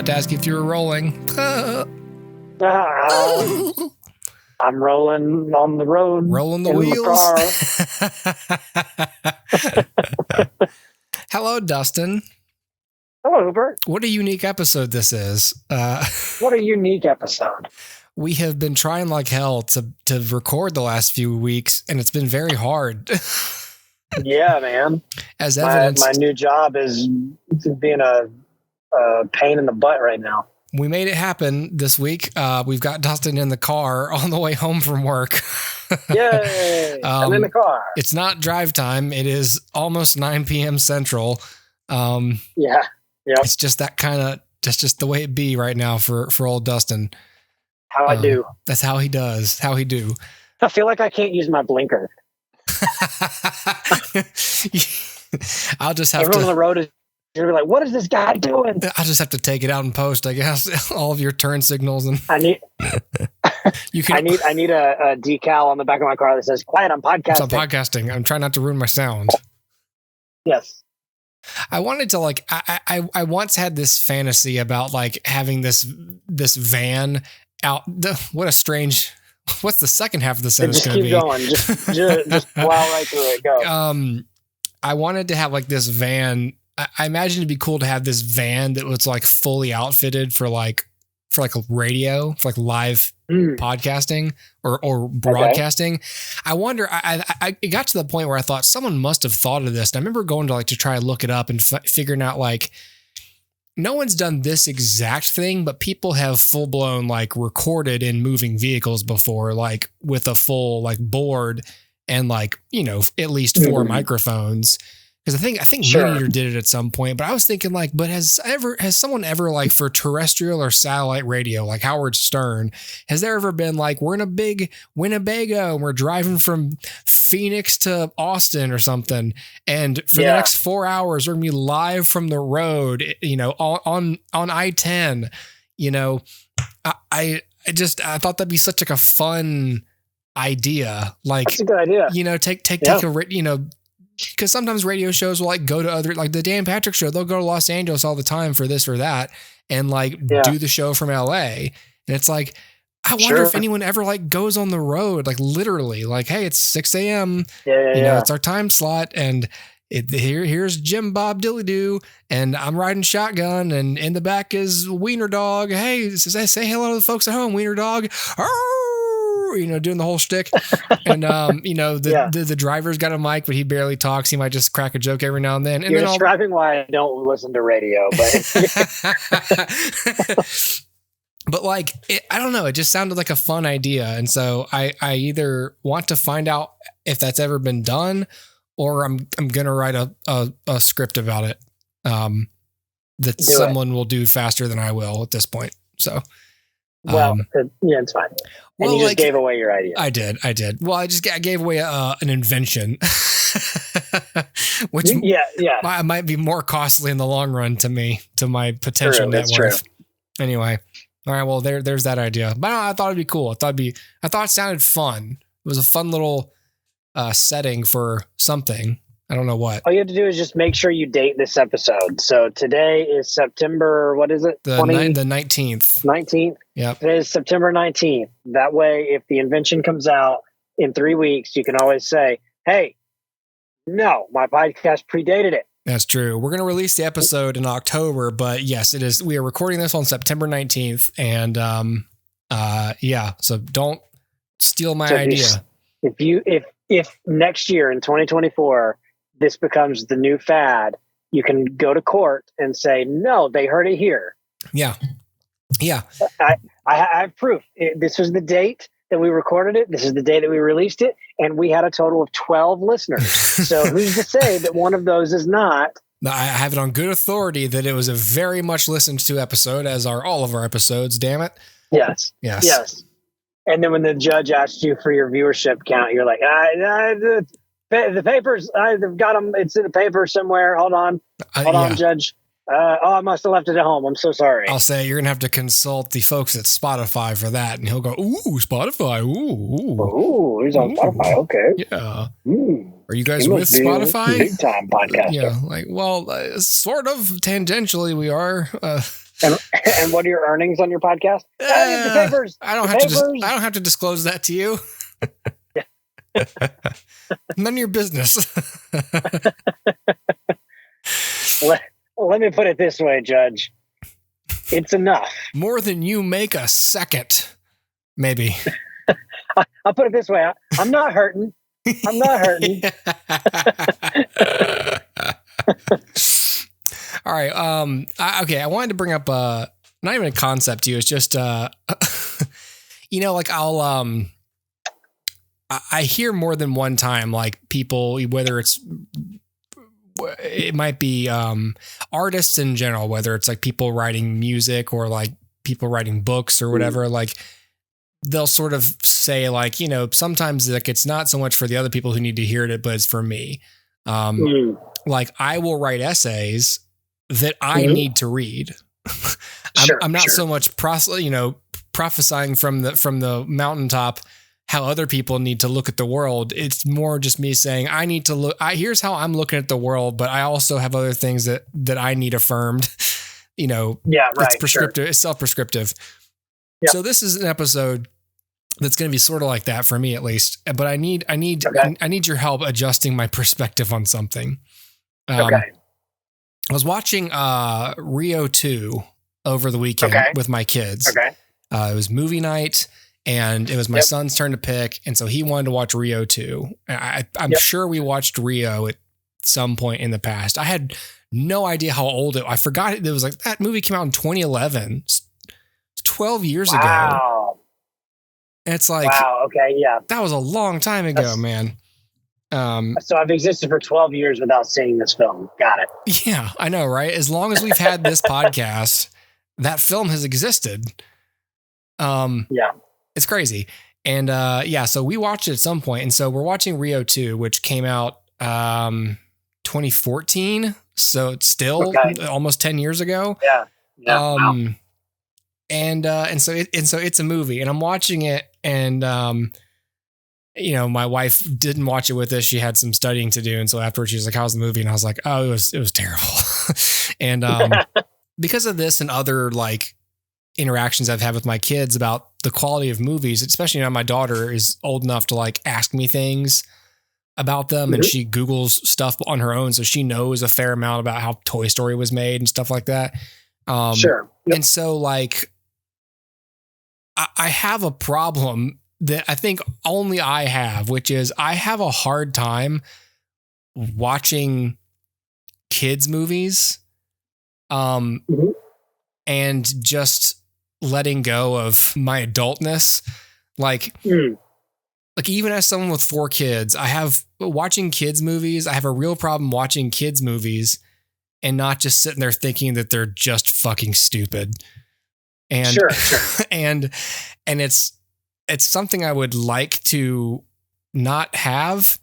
forgot to ask if you were rolling. I'm rolling on the road. Rolling the wheels. Hello, Dustin. Hello, Hubert. What a unique episode this is. What a unique episode. We have been trying like hell to record the last few weeks, and it's been very hard. Yeah, man. As evidenced, my new job is being a pain in the butt right now. We made it happen this week. We've got Dustin in the car on the way home from work. Yay! I'm in the car. It's not drive time. It is almost 9 p.m. Central. Yeah. It's just that kind of, that's just the way it be right now for old Dustin. How I do. That's how he does. How he do. I feel like I can't use my blinker. I'll just have Everyone to. on the road is going to be like, what is this guy doing? I'll just have to take it out and post, I guess, all of your turn signals. And I need you can. I need a decal on the back of my car that says, quiet, I'm podcasting. I'm podcasting. I'm trying not to ruin my sound. Yes. I wanted to like, I once had this fantasy about like having this van out. What a strange, what's the second half of the sentence going to be? Just keep going. Just plow right through it. Go. I wanted to have like this van. I imagine it'd be cool to have this van that was like fully outfitted for like a radio, for like live podcasting or broadcasting. Okay. I wonder, it got to the point where I thought someone must have thought of this. And I remember going to try to look it up and figuring out like, no one's done this exact thing, but people have full blown like recorded in moving vehicles before, like with a full like board and like, you know, at least 4 microphones. Because I think sure. Meteor did it at some point, but I was thinking like, but has someone ever like for terrestrial or satellite radio, like Howard Stern, has there ever been like, we're in a big Winnebago and we're driving from Phoenix to Austin or something, and for the next 4 hours we're gonna be live from the road, you know, on I-10, you know, I thought that'd be such like a fun idea. Like, that's a good idea. You know, take a, you know. Because sometimes radio shows will like go to other, like the Dan Patrick Show, they'll go to Los Angeles all the time for this or that and like do the show from LA. And it's like, I wonder if anyone ever like goes on the road, like literally like, hey, it's 6 a.m. You know, it's our time slot. And here's Jim Bob Dilly Doo, and I'm riding shotgun, and in the back is Wiener Dog. Hey, say hello to the folks at home, Wiener Dog. You know, doing the whole shtick. And, you know, the driver's got a mic, but he barely talks. He might just crack a joke every now and then. And you're describing why I don't listen to radio, but but like, I don't know. It just sounded like a fun idea. And so I either want to find out if that's ever been done, or I'm going to write a script about it that someone will do faster than I will at this point. So, well, it's fine. And you just gave away your idea. I did. Well, I gave away an invention, which might be more costly in the long run to my potential net worth. Anyway, all right. Well, there's that idea. But I thought it'd be cool. I thought it sounded fun. It was a fun little setting for something. I don't know what. All you have to do is just make sure you date this episode. So today is September, what is it? The 19th. 19th? Yeah. Today is September 19th. That way, if the invention comes out in 3 weeks, you can always say, hey, no, my podcast predated it. That's true. We're going to release the episode in October, but yes, it is. We are recording this on September 19th. And so don't steal my idea. If next year in 2024, this becomes the new fad, you can go to court and say, no, they heard it here. Yeah. Yeah. I have proof. This was the date that we recorded it. This is the day that we released it. And we had a total of 12 listeners. So who's to say that one of those is not? I have it on good authority that it was a very much listened to episode, as are all of our episodes. Damn it. Yes. And then when the judge asked you for your viewership count, you're like, the papers, I've got them. It's in the paper somewhere. Hold on, Judge. I must have left it at home. I'm so sorry. I'll say you're going to have to consult the folks at Spotify for that. And he'll go, ooh, Spotify. Ooh, he's on Spotify. Okay. Yeah. Are you guys with Spotify? Big time podcast. Yeah. Like, well, sort of tangentially we are. And what are your earnings on your podcast? The papers. I don't have to disclose that to you. None of your business. Let me put it this way, Judge. It's enough. More than you make a second, maybe. I'll put it this way. I'm not hurting. I'm not hurting. All right. I wanted to bring up not even a concept to you. It's just like I hear more than one time, like people, whether it might be artists in general, whether it's like people writing music or like people writing books or whatever, like they'll sort of say like, sometimes like it's not so much for the other people who need to hear it, but it's for me. Like I will write essays that I need to read. I'm not so much prophesying from the mountaintop how other people need to look at the world. It's more just me saying, I need to look, here's how I'm looking at the world, but I also have other things that I need affirmed, it's prescriptive, it's self-prescriptive. Yep. So this is an episode that's going to be sort of like that for me, at least, but I need your help adjusting my perspective on something. I was watching Rio 2 over the weekend with my kids. It was movie night. And it was my son's turn to pick. And so he wanted to watch Rio 2. I'm sure we watched Rio at some point in the past. I had no idea how old I forgot it was like that movie came out in 2011. It's 12 years ago. And it's like, that was a long time ago, man. So I've existed for 12 years without seeing this film. Got it. Yeah, I know, right? As long as we've had this podcast, that film has existed. It's crazy. And so we watched it at some point. And so we're watching Rio 2, which came out 2014. So it's still almost 10 years ago. Wow. And so it's a movie and I'm watching it and my wife didn't watch it with us. She had some studying to do. And so afterwards she was like, how's the movie? And I was like, oh, it was terrible. And because of this and other like interactions I've had with my kids about the quality of movies, especially now my daughter is old enough to like ask me things about them and she Googles stuff on her own. So she knows a fair amount about how Toy Story was made and stuff like that. And so like, I have a problem that I think only I have, which is I have a hard time watching kids movies, and just letting go of my adultness. Like even as someone with 4 kids, I have watching kids movies. I have a real problem watching kids movies and not just sitting there thinking that they're just fucking stupid. And, and it's something I would like to not have,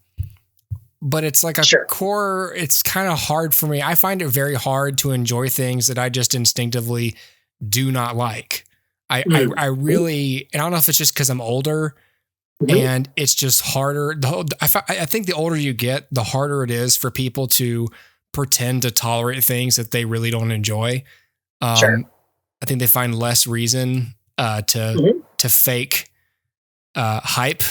but it's like a core, it's kind of hard for me. I find it very hard to enjoy things that I just instinctively do not like. I really, and I don't know if it's just because I'm older and it's just harder. I think the older you get, the harder it is for people to pretend to tolerate things that they really don't enjoy. I think they find less reason to fake hype.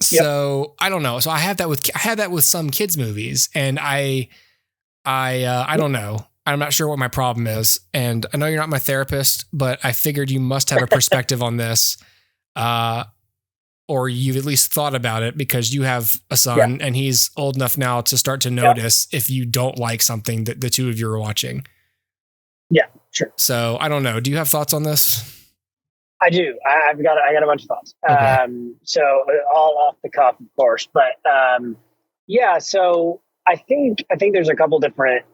So I don't know. So I had that with some kids movies, and I don't know. I'm not sure what my problem is. And I know you're not my therapist, but I figured you must have a perspective on this. Or you've at least thought about it because you have a son and he's old enough now to start to notice if you don't like something that the two of you are watching. Yeah, sure. So I don't know. Do you have thoughts on this? I do. I got a bunch of thoughts. Okay. So all off the cuff, of course, but so I think there's a couple different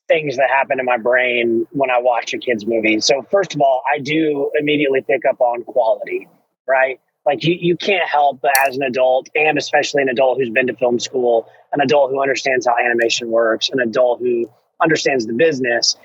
things that happen in my brain when I watch a kid's movie. So first of all, I do immediately pick up on quality, right? Like you can't help but as an adult, and especially an adult who's been to film school, an adult who understands how animation works, an adult who understands the business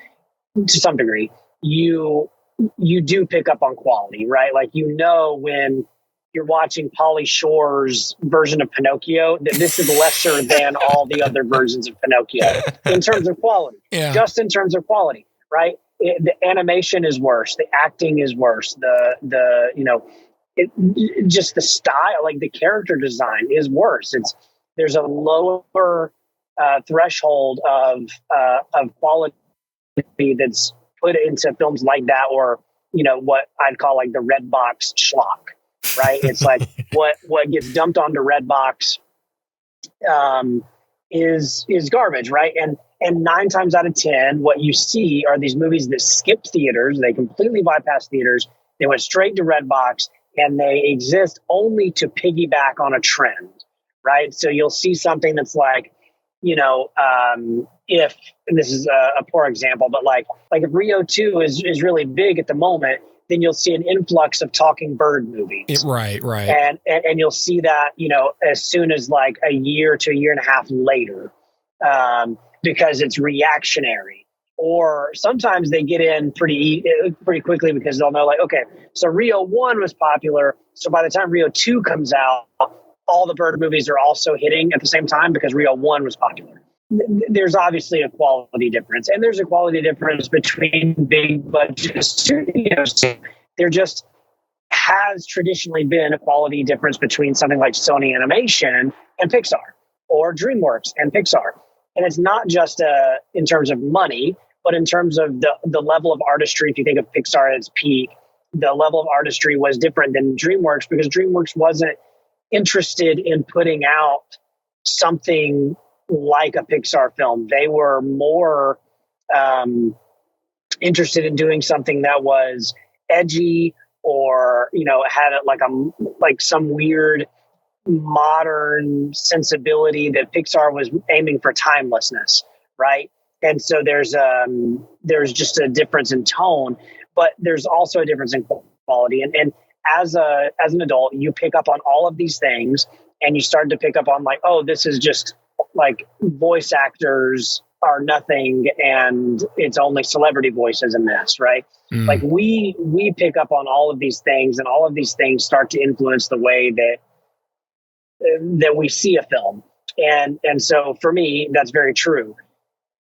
to some degree, you do pick up on quality, right? Like, when you're watching Pauly Shore's version of Pinocchio, that this is lesser than all the other versions of Pinocchio in terms of quality, just in terms of quality. right? The animation is worse. The acting is worse. Just the style, like the character design is worse. There's a lower threshold of quality that's put into films like that, or what I'd call like the red box schlock, right? It's like what gets dumped onto Redbox is garbage, right? And 9 times out of 10, what you see are these movies that skip theaters. They completely bypass theaters. They went straight to Redbox, and they exist only to piggyback on a trend, right? So you'll see something that's like, if, and this is a poor example, but like if Rio 2 is really big at the moment, then you'll see an influx of talking bird movies. Right. And you'll see that, as soon as like a year to a year and a half later, because it's reactionary. Or sometimes they get in pretty quickly because they'll know, like, okay, so Rio 1 was popular. So by the time Rio 2 comes out, all the bird movies are also hitting at the same time because Rio 1 was popular. There's obviously a quality difference, and there's a quality difference between big budget studios. There just has traditionally been a quality difference between something like Sony Animation and Pixar, or DreamWorks and Pixar. And it's not just in terms of money, but in terms of the level of artistry. If you think of Pixar at its peak, the level of artistry was different than DreamWorks, because DreamWorks wasn't interested in putting out something like a Pixar film. They were more interested in doing something that was edgy, or had like some weird modern sensibility that Pixar was aiming for timelessness, right? And so there's just a difference in tone, but there's also a difference in quality. And as an adult, you pick up on all of these things, and you start to pick up on like, oh, this is just like voice actors are nothing, and it's only celebrity voices in this, right? Like we pick up on all of these things, and all of these things start to influence the way that we see a film. And so for me, that's very true.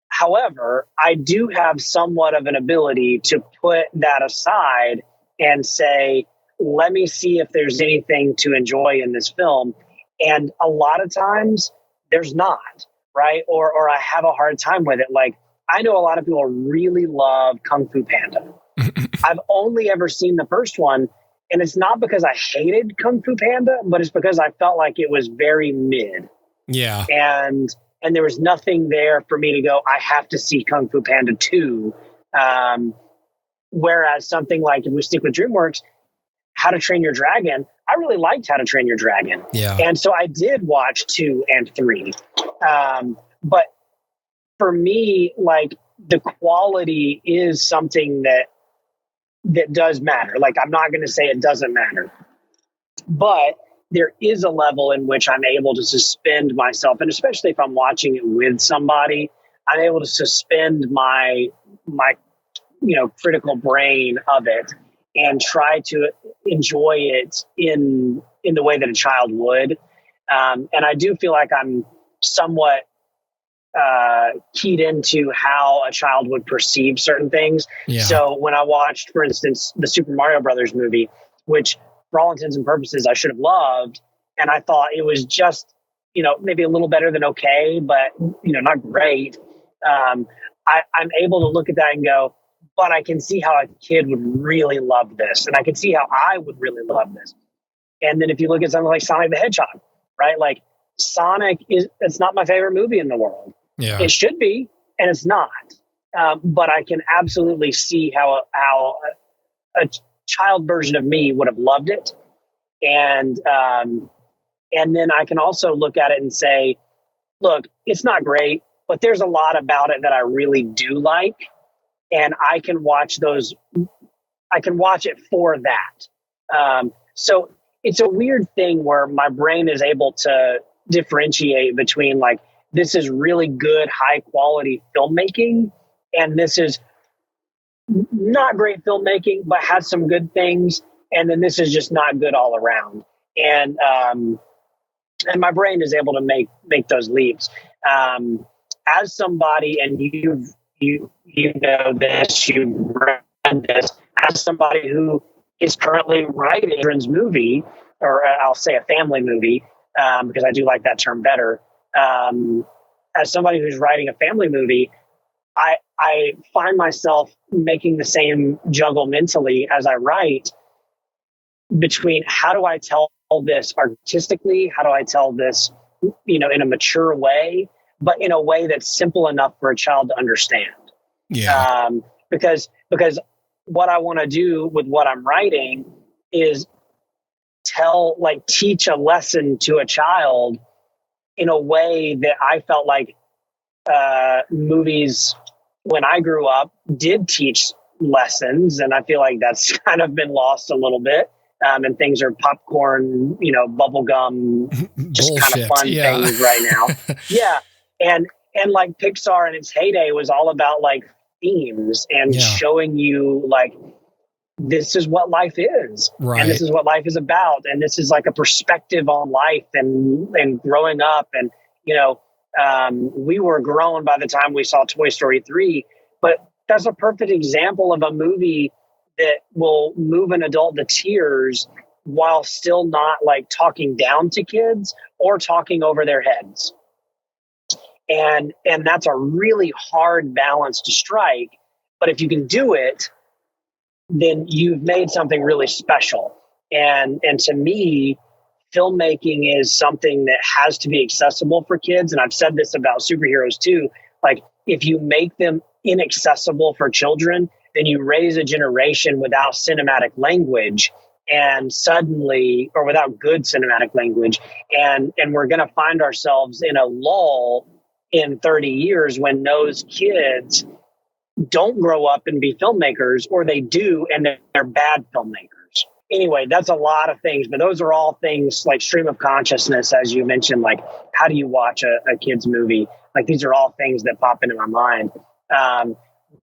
However, I do have somewhat of an ability to put that aside and say, let me see if there's anything to enjoy in this film. And a lot of times there's not, right? Or I have a hard time with it. Like, I know a lot of people really love Kung Fu Panda. I've only ever seen the first one, and it's not because I hated Kung Fu Panda, but it's because I felt like it was very mid. Yeah. And there was nothing there for me to go, I have to see Kung Fu Panda 2. Whereas something like, if we stick with DreamWorks, How to Train Your Dragon, I really liked How to Train Your Dragon. Yeah. And so I did watch 2 and 3. But for me, like, the quality is something that does matter. Like, I'm not going to say it doesn't matter, but there is a level in which I'm able to suspend myself. And especially if I'm watching it with somebody, I'm able to suspend my critical brain of it and try to enjoy it in the way that a child would. And I do feel like I'm somewhat keyed into how a child would perceive certain things. Yeah. So when I watched, for instance, the Super Mario Brothers movie, which for all intents and purposes I should have loved, and I thought it was just, maybe a little better than okay, but not great. I'm able to look at that and go, but I can see how a kid would really love this, and I can see how I would really love this. And then if you look at something like Sonic the Hedgehog, right? Like, Sonic it's not my favorite movie in the world. Yeah. It should be, and it's not. But I can absolutely see how a child version of me would have loved it. And then I can also look at it and say, look, it's not great, but there's a lot about it that I really do like. And I can watch it for that. So it's a weird thing where my brain is able to differentiate between, like, this is really good, high quality filmmaking, and this is not great filmmaking, but has some good things. And then this is just not good all around. And my brain is able to make those leaps. As somebody, and you know this, you read this, as somebody who is currently writing a children's movie, or I'll say a family movie, because I do like that term better. As somebody who's writing a family movie, I find myself making the same juggle mentally as I write between how do I tell this artistically? How do I tell this, in a mature way, but in a way that's simple enough for a child to understand? Yeah. Because what I want to do with what I'm writing is teach a lesson to a child in a way that I felt like movies when I grew up did teach lessons. And I feel like that's kind of been lost a little bit. And things are popcorn, bubblegum, just kind of fun things right now. Yeah. And like Pixar in its heyday was all about like themes and showing you like, this is what life is. Right. And this is what life is about. And this is like a perspective on life and growing up. And, we were grown by the time we saw Toy Story 3, but that's a perfect example of a movie that will move an adult to tears while still not like talking down to kids or talking over their heads. And that's a really hard balance to strike. But if you can do it, then you've made something really special. And to me, filmmaking is something that has to be accessible for kids. And I've said this about superheroes too. Like if you make them inaccessible for children, then you raise a generation without cinematic language and suddenly, or without good cinematic language. And we're going to find ourselves in a lull in 30 years when those kids don't grow up and be filmmakers, or they do, and they're bad filmmakers. Anyway, that's a lot of things, but those are all things like stream of consciousness, as you mentioned, like how do you watch a kid's movie? Like these are all things that pop into my mind.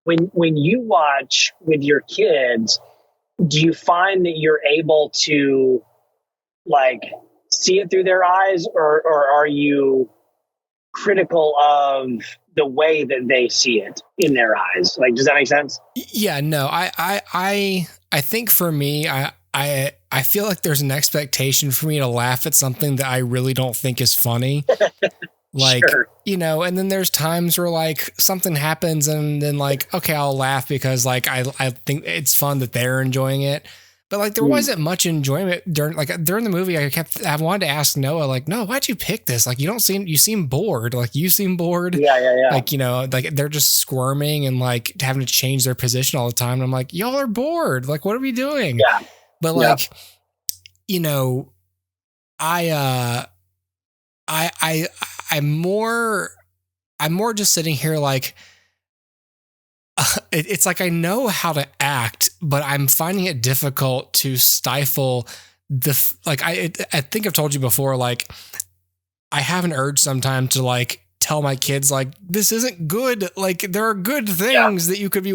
When you watch with your kids, do you find that you're able to like see it through their eyes, or are you critical of the way that they see it in their eyes? Like, does that make sense? Yeah, no, I think for me, I feel like there's an expectation for me to laugh at something that I really don't think is funny. Like, sure. And then there's times where like something happens and then like, okay, I'll laugh because like, I think it's fun that they're enjoying it. But like, there wasn't much enjoyment during the movie. I wanted to ask Noah, like, no, why'd you pick this? Like, you seem bored. Like you seem bored. Yeah. Like, like they're just squirming and like having to change their position all the time. And I'm like, y'all are bored. Like, what are we doing? Yeah. But like, I'm more just sitting here like, it's like I know how to act, but I'm finding it difficult to stifle I think I've told you before, like I have an urge sometimes to like tell my kids like, this isn't good. Like there are good things that you could be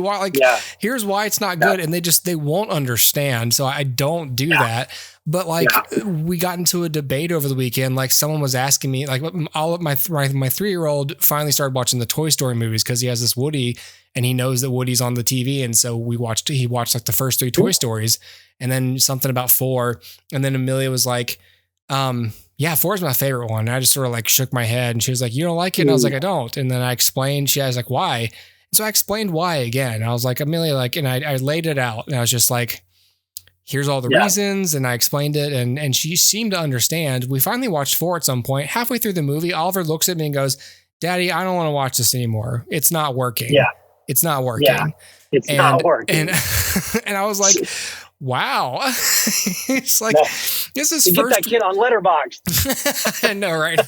here's why it's not good. And they won't understand. So I don't do that. But like we got into a debate over the weekend. Like someone was asking me, like all of my 3-year-old finally started watching the Toy Story movies because he has this Woody and he knows that Woody's on the TV. And so he watched like the first 3 Toy Stories and then something about 4. And then Amelia was like, 4 is my favorite one. And I just sort of like shook my head and she was like, you don't like it? And I was like, I don't. And then I explained, she was like, why? And so I explained why again. And I was like, Amelia, like, and I laid it out and I was just like, here's all the reasons. And I explained it and she seemed to understand. We finally watched 4 at some point. Halfway through the movie, Oliver looks at me and goes, Daddy, I don't want to watch this anymore. It's not working. Yeah. It's not working. Yeah. It's not working. And I was like, wow. It's like, this is you get that kid on Letterboxd. I know, right?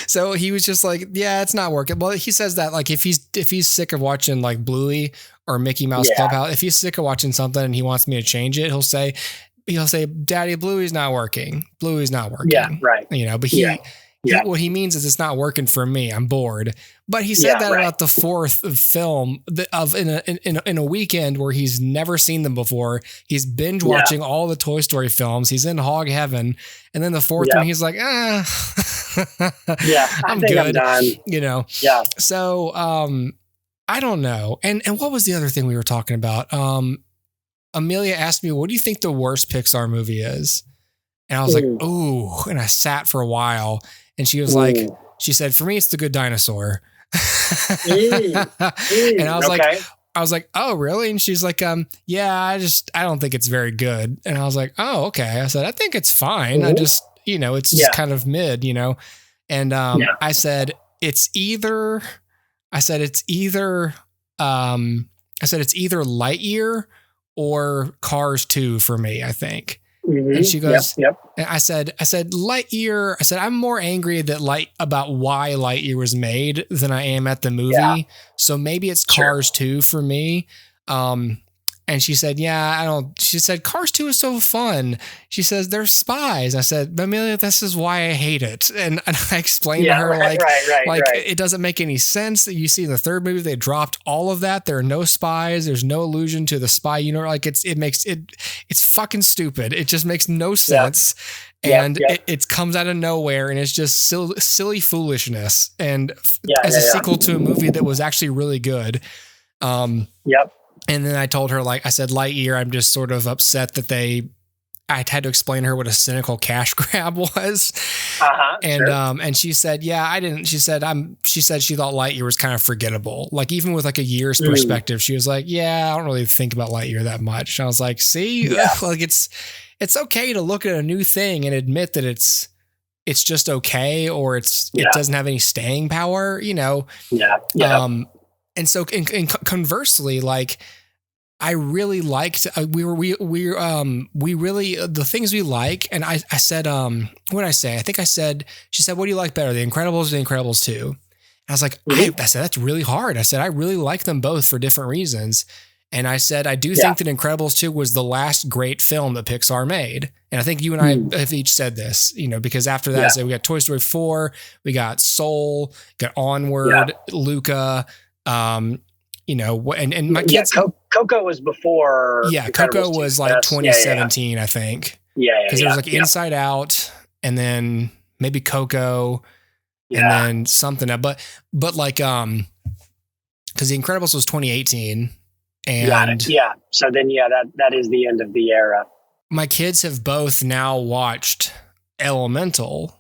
So he was just like, yeah, it's not working. Well, he says that like if he's sick of watching like Bluey or Mickey Mouse Clubhouse, if he's sick of watching something and he wants me to change it, he'll say, Daddy, Bluey's not working. Bluey's not working. Yeah, right. But what he means is it's not working for me. I'm bored. But he said that about the 4th film in a weekend where he's never seen them before. He's binge watching all the Toy Story films. He's in hog heaven. And then the 4th one, he's like, I'm good. I'm done. Yeah. So, I don't know. And what was the other thing we were talking about? Amelia asked me, what do you think the worst Pixar movie is? And I was like, ooh. And I sat for a while. And she was like, she said, for me, it's The Good Dinosaur. And I was like, oh, really? And she's like, yeah, I don't think it's very good. And I was like, oh, okay. I said, I think it's fine. I just, it's just kind of mid, And I said, it's either Lightyear or Cars 2 for me, I think. Mm-hmm. And she goes, yep. And I said, Lightyear. I said, I'm more angry about why Lightyear was made than I am at the movie. Yeah. So maybe it's Cars 2 for me. And she said, she said, Cars 2 is so fun. She says, they're spies. I said, Amelia, this is why I hate it. And I explained to her, it doesn't make any sense that you see in the third movie, they dropped all of that. There are no spies. There's no allusion to the spy, it's fucking stupid. It just makes no sense. Yeah. And it comes out of nowhere and it's just silly foolishness. And as a sequel to a movie that was actually really good. And then I told her, I said, Lightyear, I'm just sort of upset that I had to explain to her what a cynical cash grab was. And she said, I didn't. She said she thought Lightyear was kind of forgettable. Even with a year's perspective, she was like, I don't really think about Lightyear that much. And I was like, see, it's okay to look at a new thing and admit that it's just okay, or it doesn't have any staying power, And so, conversely, I really liked, we really, the things we like. And I said, what did I say? I think I said, she said, what do you like better, The Incredibles or The Incredibles 2? And I was like, I said, that's really hard. I said, I really like them both for different reasons. And I said, I do think that Incredibles 2 was the last great film that Pixar made. And I think you and I have each said this, because after that, I said, we got Toy Story 4, we got Soul, got Onward, Luca, and my kids. Coco was before. Yeah, Coco was 2017, I think. Because there was Inside Out, and then maybe Coco, and then something. But because The Incredibles was 2018, and so then that is the end of the era. My kids have both now watched Elemental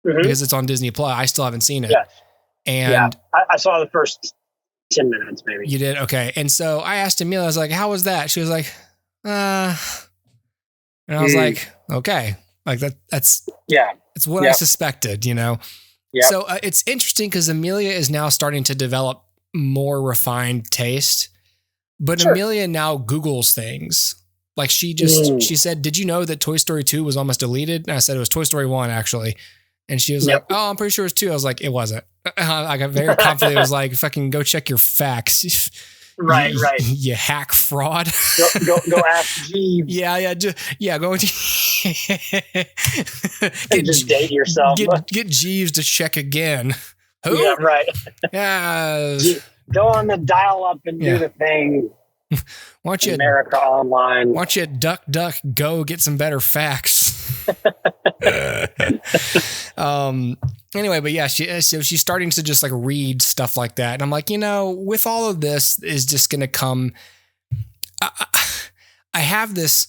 because it's on Disney Plus. I still haven't seen it. And I saw the first 10 minutes, maybe. You did? Okay. And so I asked Amelia, I was like, how was that? She was like, and I was like, okay. That's it's what I suspected, So it's interesting because Amelia is now starting to develop more refined taste, but Amelia now Googles things. She said, did you know that Toy Story 2 was almost deleted? And I said, it was Toy Story 1, actually. And she was like, oh, I'm pretty sure it was 2. I was like, it wasn't. I got very confident. It was like, fucking go check your facts. Right. You hack fraud. Go ask Jeeves. Go just date yourself. Get Jeeves to check again. Who? Yeah, right. Yeah. Go on the dial up and do the thing. America Online. Why don't you duck, go get some better facts. Anyway, but she's starting to just read stuff like that. And I'm like, with all of this is just going to come. I have this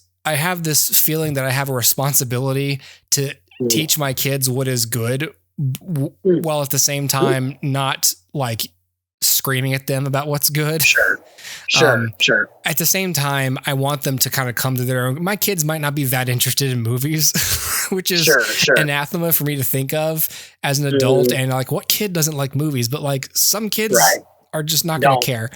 feeling that I have a responsibility to teach my kids what is good, while at the same time, not screaming at them about what's good. Sure. At the same time, I want them to kind of come to their own. My kids might not be that interested in movies, which is anathema for me to think of as an adult. And what kid doesn't like movies? But some kids are just not going to care.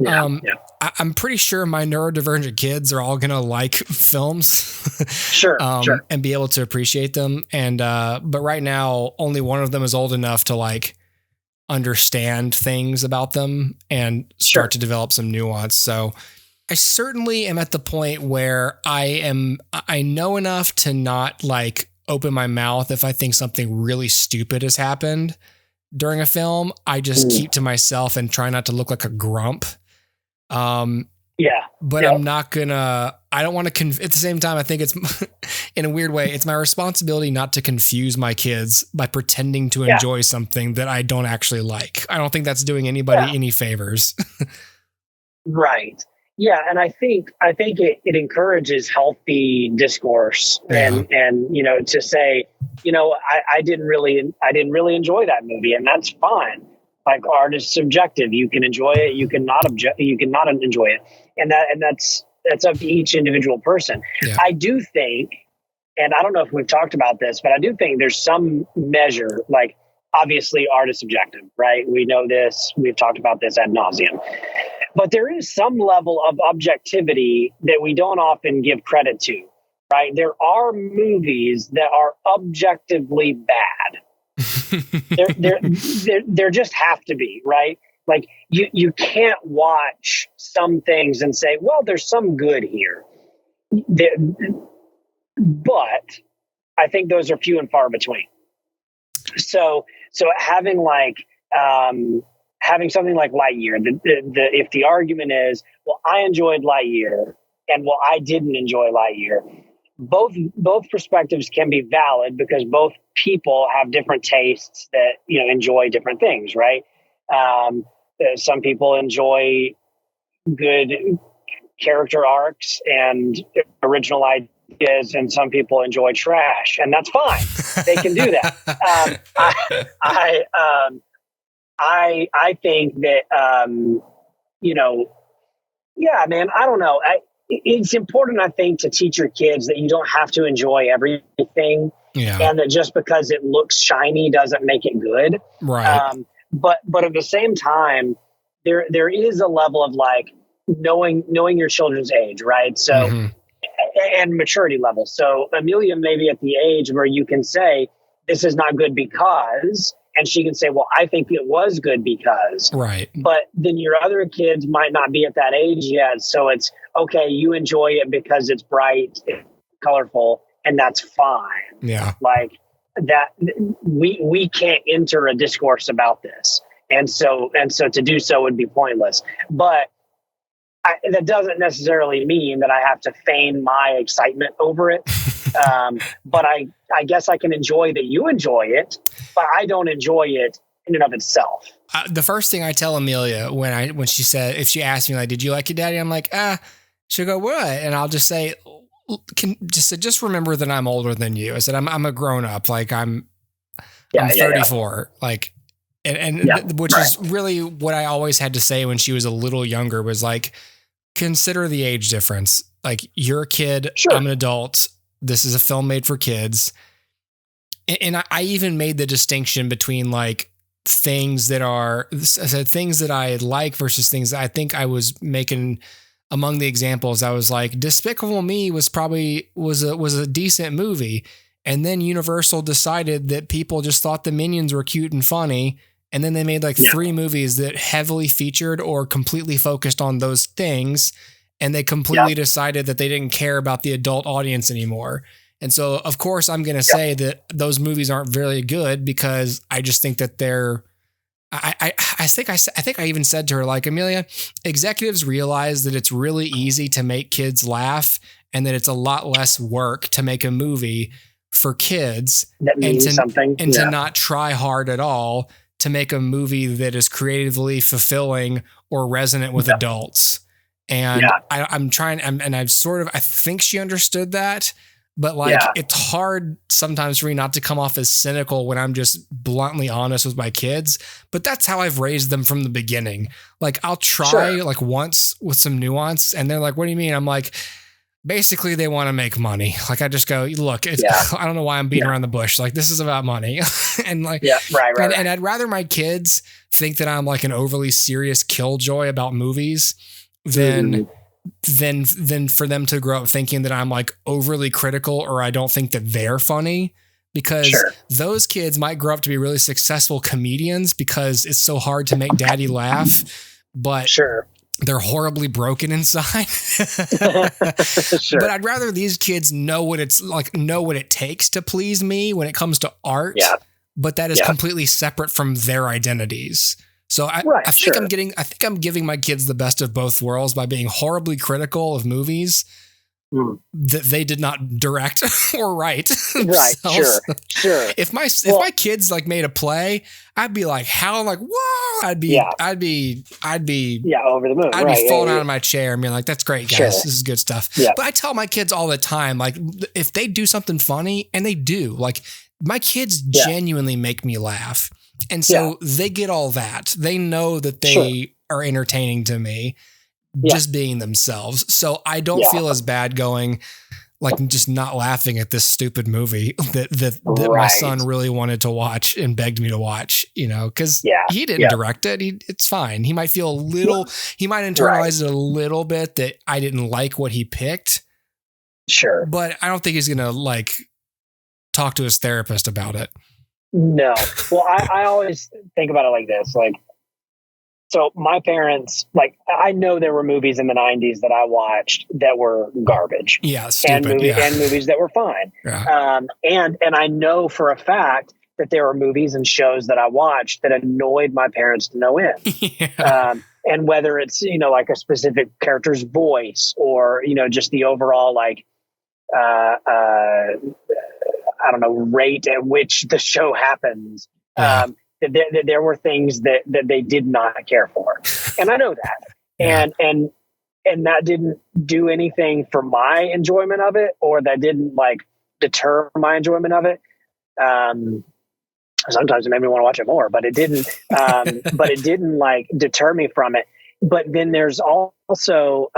I'm pretty sure my neurodivergent kids are all going to like films, and be able to appreciate them. And but right now, only one of them is old enough to understand things about them and start to develop some nuance. So I certainly am at the point where I know enough to not open my mouth if I think something really stupid has happened during a film. I just keep to myself and try not to look like a grump. Yeah. But I'm not gonna, I don't want to, at the same time, I think it's, in a weird way, it's my responsibility not to confuse my kids by pretending to enjoy something that I don't actually like. I don't think that's doing anybody any favors. Right. Yeah. And I think it encourages healthy discourse and, you know, to say, you know, I didn't really enjoy that movie, and that's fine. Like, art is subjective. You can enjoy it. You cannot enjoy it. And that's up to each individual person. Yeah. I do think, and I don't know if we've talked about this, but I do think there's some measure, like, obviously art is subjective, right? We know this. We've talked about this ad nauseum. But there is some level of objectivity that we don't often give credit to, right? There are movies that are objectively bad. there just have to be, right? Like, you can't watch some things and say, well, there's some good here. But I think those are few and far between. So having something like Lightyear, if the argument is, well, I enjoyed Lightyear and well, I didn't enjoy Lightyear, both perspectives can be valid because both people have different tastes that, you know, enjoy different things, right? Some people enjoy good character arcs and original ideas, and some people enjoy trash, and that's fine. They can do that. I think that, you know, yeah, man, I don't know. It's important, I think, to teach your kids that you don't have to enjoy everything, and that just because it looks shiny doesn't make it good. Right. But at the same time, there is a level of like knowing your children's age, right? So, and maturity level. So Amelia may be at the age where you can say, this is not good because, and she can say, well, I think it was good because. Right. But then your other kids might not be at that age yet. So it's okay, you enjoy it because it's bright, it's colorful, and that's fine. Yeah. Like that, we can't enter a discourse about this. And so to do so would be pointless. But that doesn't necessarily mean that I have to feign my excitement over it. But I guess I can enjoy that you enjoy it, but I don't enjoy it in and of itself. The first thing I tell Amelia when she said, if she asks me like, did you like it, Daddy? I'm like, she'll go, what? And I'll just say, just remember that I'm older than you. I said, I'm a grown up. Like I'm 34. Like, which is really what I always had to say when she was a little younger was like, consider the age difference. Like, you're a kid, sure. I'm an adult. This is a film made for kids. And I even made the distinction between like things that I like versus things that I think I was making. Among the examples, I was like, Despicable Me was a decent movie. And then Universal decided that people just thought the Minions were cute and funny. And then they made like 3 movies that heavily featured or completely focused on those things. And they completely decided that they didn't care about the adult audience anymore. And so, of course, I'm going to say that those movies aren't very good because I just think that they're, I think I even said to her, like, Amelia, executives realize that it's really easy to make kids laugh and that it's a lot less work to make a movie for kids that means to not try hard at all to make a movie that is creatively fulfilling or resonant with adults. And I'm trying, and I think she understood that, but like, it's hard sometimes for me not to come off as cynical when I'm just bluntly honest with my kids, but that's how I've raised them from the beginning. Like, I'll try like once with some nuance and they're like, what do you mean? I'm like, basically they want to make money. Like, I just go, look, I don't know why I'm beating around the bush. Like, this is about money. And like, and I'd rather my kids think that I'm like an overly serious killjoy about movies than for them to grow up thinking that I'm like overly critical or I don't think that they're funny, because those kids might grow up to be really successful comedians because it's so hard to make daddy laugh, but they're horribly broken inside. But I'd rather these kids know what it takes to please me when it comes to art, but that is completely separate from their identities. So I think I'm giving my kids the best of both worlds by being horribly critical of movies that they did not direct or write. Right. Sure. If my kids like made a play, I'd be like, how, like, whoa, I'd be over the moon. I'd be falling out of my chair and being like, that's great, guys. Sure. This is good stuff. Yeah. But I tell my kids all the time, like, if they do something funny, and they do, like, my kids genuinely make me laugh. And so they get all that. They know that they are entertaining to me. Just being themselves. So I don't feel as bad going, like, just not laughing at this stupid movie that my son really wanted to watch and begged me to watch, you know, because he didn't direct it. It's fine. He might feel a little, he might internalize it a little bit that I didn't like what he picked. Sure. But I don't think he's going to, like, talk to his therapist about it. No. Well, I always think about it like this, like, so my parents, like, I know there were movies in the 90s that I watched that were garbage. Yeah, stupid. And movies that were fine. Yeah. And I know for a fact that there were movies and shows that I watched that annoyed my parents to no end. And whether it's, you know, like a specific character's voice or, you know, just the overall, like, I don't know, rate at which the show happens. There were things that they did not care for. And I know that. And that didn't do anything for my enjoyment of it, or that didn't, like, deter my enjoyment of it. Sometimes it made me want to watch it more, but it didn't, like, deter me from it. But then there's also,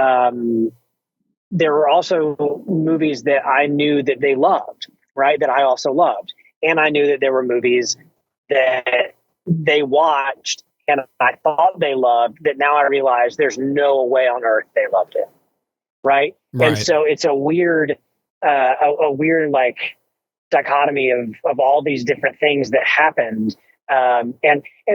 there were also movies that I knew that they loved, right? That I also loved. And I knew that there were movies that they watched and I thought they loved that now I realize there's no way on earth they loved it. Right. And so it's a weird, like, dichotomy of all these different things that happened. And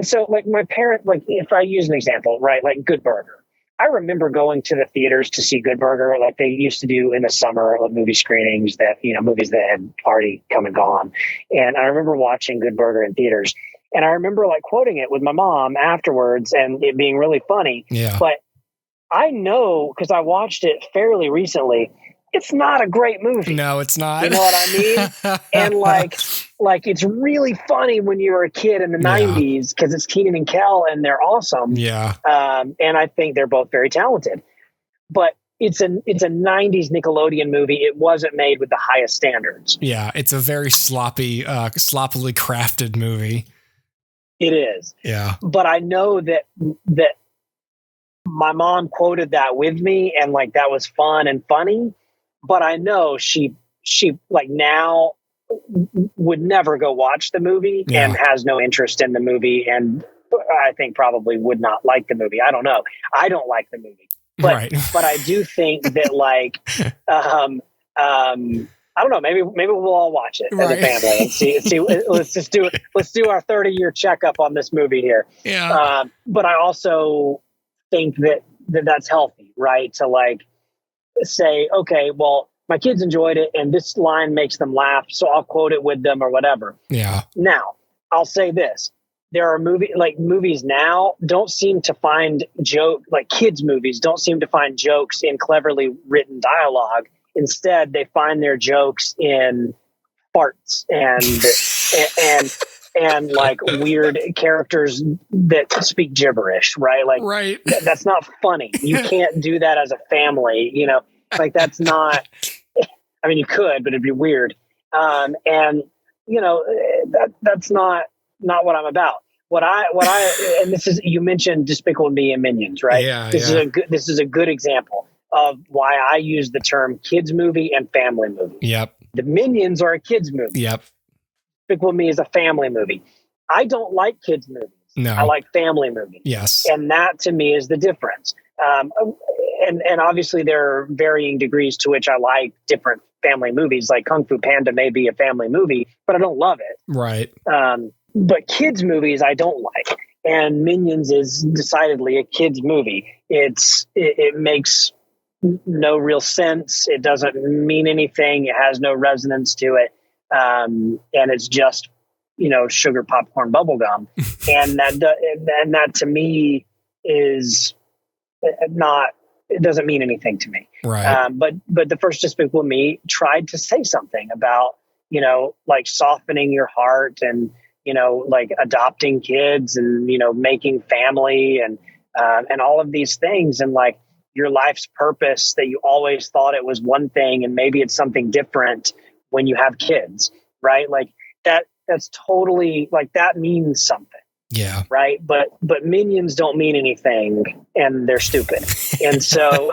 so, like, my parent, like, if I use an example, right, like Good Burger, I remember going to the theaters to see Good Burger, like they used to do in the summer, like movie screenings that, you know, movies that had already come and gone. And I remember watching Good Burger in theaters, and I remember, like, quoting it with my mom afterwards and it being really funny. Yeah. But I know, because I watched it fairly recently, it's not a great movie. No, it's not. You know what I mean? And like it's really funny when you were a kid in the 90s because it's Keenan and Kel and they're awesome. Yeah. And I think they're both very talented. But it's a 90s Nickelodeon movie. It wasn't made with the highest standards. Yeah, it's a very sloppily crafted movie. It is. Yeah. But I know that my mom quoted that with me and, like, that was fun and funny. But I know she like now would never go watch the movie and has no interest in the movie. And I think probably would not like the movie. I don't know. I don't like the movie, but I do think that, like, I don't know. Maybe we'll all watch it as a family and see. Let's do our 30-year checkup on this movie here. Yeah. But I also think that that's healthy, right? To, like, say, okay, well, my kids enjoyed it and this line makes them laugh, so I'll quote it with them or whatever. Yeah. Now, I'll say this. There are movies now don't seem to find kids movies don't seem to find jokes in cleverly written dialogue. Instead, they find their jokes in farts and like weird characters that speak gibberish, right? Like, that's not funny. You can't do that as a family, you know, like, that's not, I mean, you could, but it'd be weird. And, you know, that's not what I'm about. And this is, you mentioned Despicable Me and Minions, right? Yeah. This is a good example of why I use the term kids movie and family movie. Yep. The Minions are a kids movie. Yep. Despicable Me is a family movie. I don't like kids movies. No. I like family movies. Yes. And that to me is the difference. And obviously there are varying degrees to which I like different family movies. Like Kung Fu Panda may be a family movie, but I don't love it. Right. But kids movies I don't like. And Minions is decidedly a kids movie. It makes no real sense. It doesn't mean anything. It has no resonance to it. And it's just sugar popcorn bubble gum. And that to me is not, it doesn't mean anything to me. Right. But the first Despicable Me tried to say something about, like softening your heart and, like adopting kids and, making family and all of these things. And like your life's purpose, that you always thought it was one thing and maybe it's something different when you have kids, right? Like that's totally, like, that means something. Yeah. Right. But minions don't mean anything and they're stupid. And so,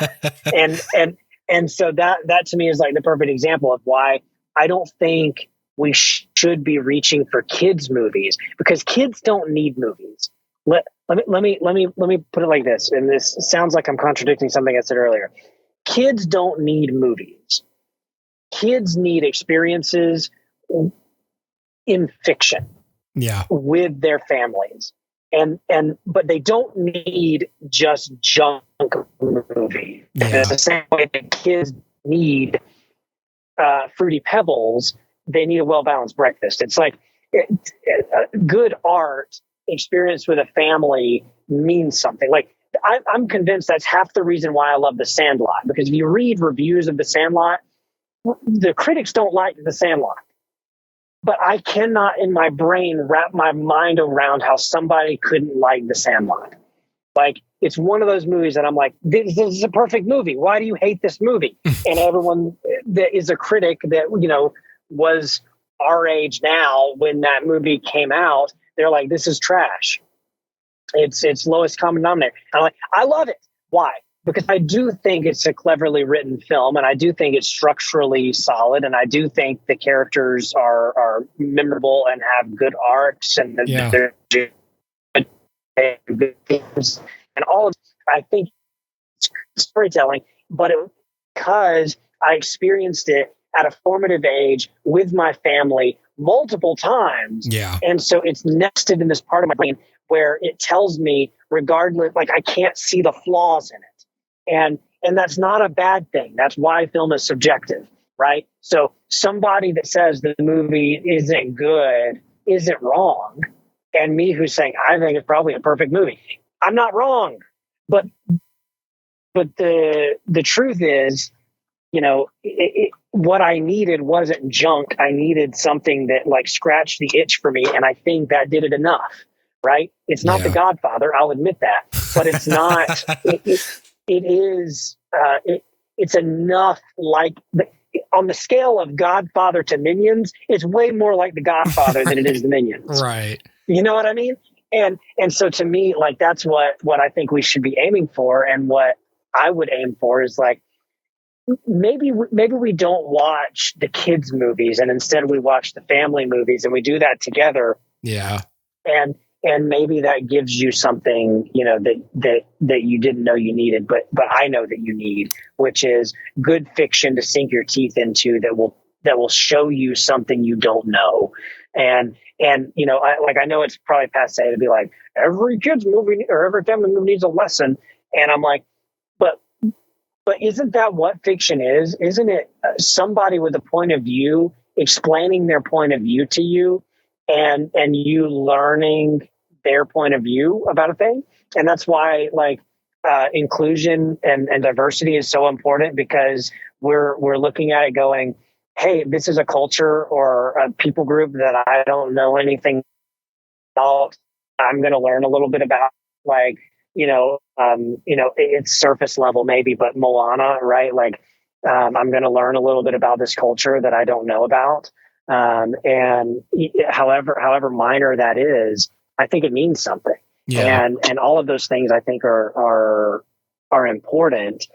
and so that to me is like the perfect example of why I don't think we should be reaching for kids movies, because kids don't need movies. Let me put it like this. And this sounds like I'm contradicting something I said earlier. Kids don't need movies. Kids need experiences in fiction. Yeah. With their families. But they don't need just junk movie. Yeah. The same way that kids need Fruity Pebbles, they need a well-balanced breakfast. It's like good art experienced with a family means something. Like I'm convinced that's half the reason why I love The Sandlot, because if you read reviews of The Sandlot, the critics don't like The Sandlot. But I cannot in my brain wrap my mind around how somebody couldn't like The Sandlot. Like, it's one of those movies that I'm like, this is a perfect movie. Why do you hate this movie? And everyone that is a critic that, was our age now when that movie came out, they're like, this is trash. It's lowest common denominator. And I'm like, I love it. Why? Because I do think it's a cleverly written film, and I do think it's structurally solid, and I do think the characters are memorable and have good arcs, and they're good themes, and all of. I think it's storytelling, but because I experienced it at a formative age with my family multiple times, and so it's nested in this part of my brain where it tells me, regardless, like I can't see the flaws in it. And that's not a bad thing. That's why film is subjective, right? So somebody that says the movie isn't good isn't wrong. And me who's saying, I think it's probably a perfect movie, I'm not wrong. But the truth is, what I needed wasn't junk. I needed something that like scratched the itch for me. And I think that did it enough, right? It's not The Godfather. I'll admit that, but it's not, it's enough. Like on the scale of Godfather to Minions, it's way more like The Godfather than it is the Minions. Right. You know what I mean? And so to me, like, that's what I think we should be aiming for. And what I would aim for is like, maybe we don't watch the kids movies and instead we watch the family movies and we do that together. Yeah. And maybe that gives you something, that you didn't know you needed, but I know that you need, which is good fiction to sink your teeth into that will show you something you don't know. And I know it's probably passe to be like, every kids movie or every family movie needs a lesson. And I'm like, but isn't that what fiction is? Isn't it somebody with a point of view explaining their point of view to you and you learning their point of view about a thing? And that's why inclusion and diversity is so important, because we're looking at it going, hey, this is a culture or a people group that I don't know anything about. I'm going to learn a little bit about, it's surface level maybe, but Moana, right? Like, I'm going to learn a little bit about this culture that I don't know about. And however minor that is, I think it means something. Yeah. And all of those things I think are important.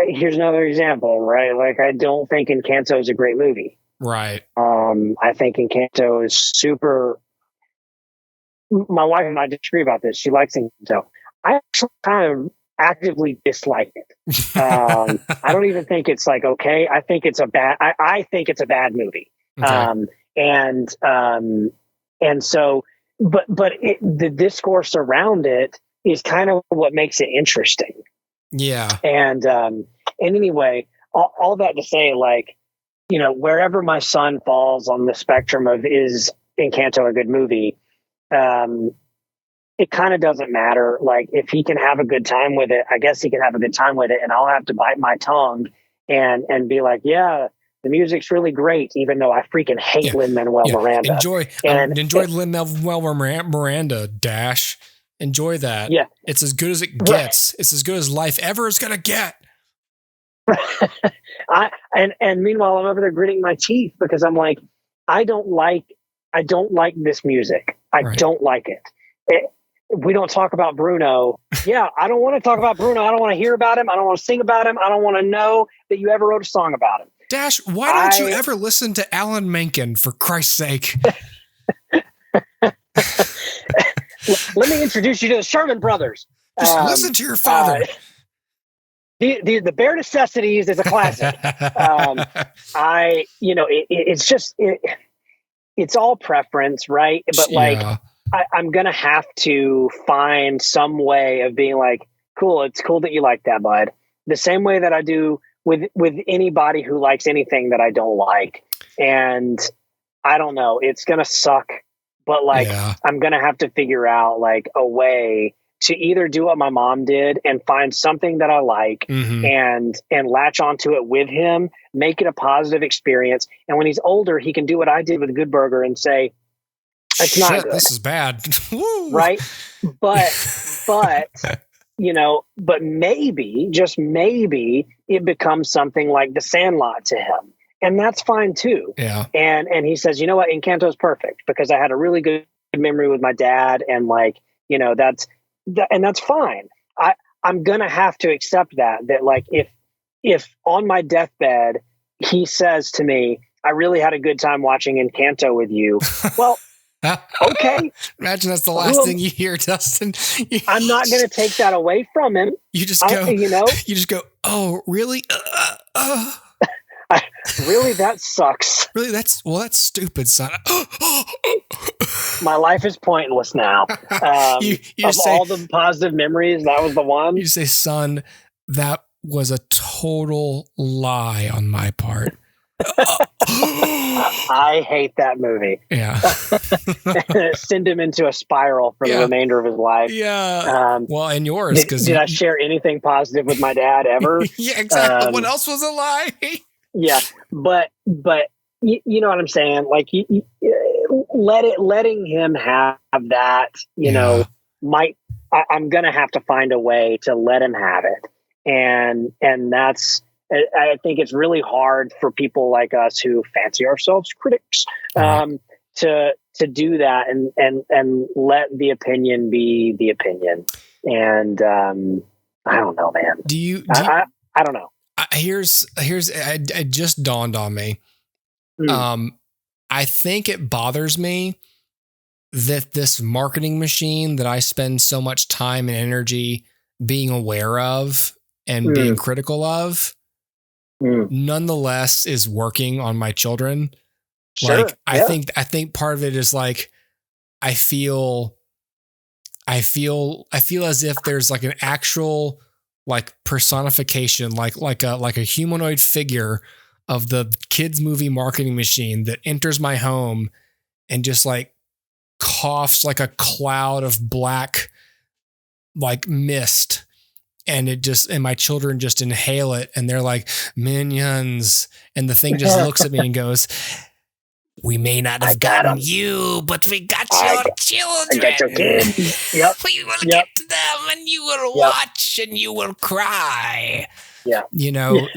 Here's another example, right? Like, I don't think Encanto is a great movie. Right. I think Encanto is super. My wife and I disagree about this. She likes Encanto. I actually kind of actively dislike it. I don't even think it's like okay. I think it's a bad. I think it's a bad movie. Okay. And so, but the discourse around it is kind of what makes it interesting. Yeah. And anyway, all that to say, like, wherever my son falls on the spectrum of is Encanto a good movie, it kind of doesn't matter. Like, if he can have a good time with it, I guess he can have a good time with it, and I'll have to bite my tongue and be like, yeah, the music's really great, even though I freaking hate Lin-Manuel Miranda. Enjoy Lin-Manuel Miranda, Dash. Enjoy that. Yeah. It's as good as it gets. Right. It's as good as life ever is going to get. And meanwhile, I'm over there gritting my teeth because I'm like, I don't like this music. I don't like it. We don't talk about Bruno. Yeah, I don't want to talk about Bruno. I don't want to hear about him. I don't want to sing about him. I don't want to know that you ever wrote a song about him. Dash, why don't you ever listen to Alan Menken, for Christ's sake? Let me introduce you to the Sherman Brothers. Just listen to your father. The Bare Necessities is a classic. It's all preference, right? But I'm going to have to find some way of being like, cool, it's cool that you like that, bud. The same way that I do with anybody who likes anything that I don't like. And I don't know, it's going to suck, but I'm going to have to figure out like a way to either do what my mom did and find something that I like and latch onto it with him, make it a positive experience. And when he's older, he can do what I did with Good Burger and say, it's not good. This is bad. Right. But maybe, just maybe, it becomes something like The Sandlot to him. And that's fine too. Yeah. And he says, you know what? Encanto is perfect because I had a really good memory with my dad. And that's fine. I'm going to have to accept that like, if on my deathbed, he says to me, I really had a good time watching Encanto with you. Well, okay. Imagine that's the last thing you hear, Dustin. I'm not going to take that away from him. You just go, oh, really? Really, that sucks. Really, that's stupid, son. My life is pointless now. You of say, all the positive memories, that was the one. You say, son, that was a total lie on my part. I hate that movie. Yeah. Send him into a spiral for the remainder of his life. Yeah. Well, and yours. Did I share anything positive with my dad ever? Yeah, exactly. What else was a lie? Yeah. But you know what I'm saying? Like, letting him have that, I'm going to have to find a way to let him have it. And that's, I think it's really hard for people like us who fancy ourselves critics, to do that and let the opinion be the opinion. And, I don't know, man. I don't know. It just dawned on me. I think it bothers me that this marketing machine that I spend so much time and energy being aware of and being critical of, nonetheless is working on my children. Sure, I think part of it is like, I feel as if there's like an actual like personification, like a humanoid figure of the kids movie marketing machine that enters my home and just like coughs like a cloud of black, like mist. And my children just inhale it and they're like, minions. And the thing just looks at me and goes, we may not have gotten you, but we got your children. I got your kids. Yep. We will get to them and you will watch and you will cry. Yeah.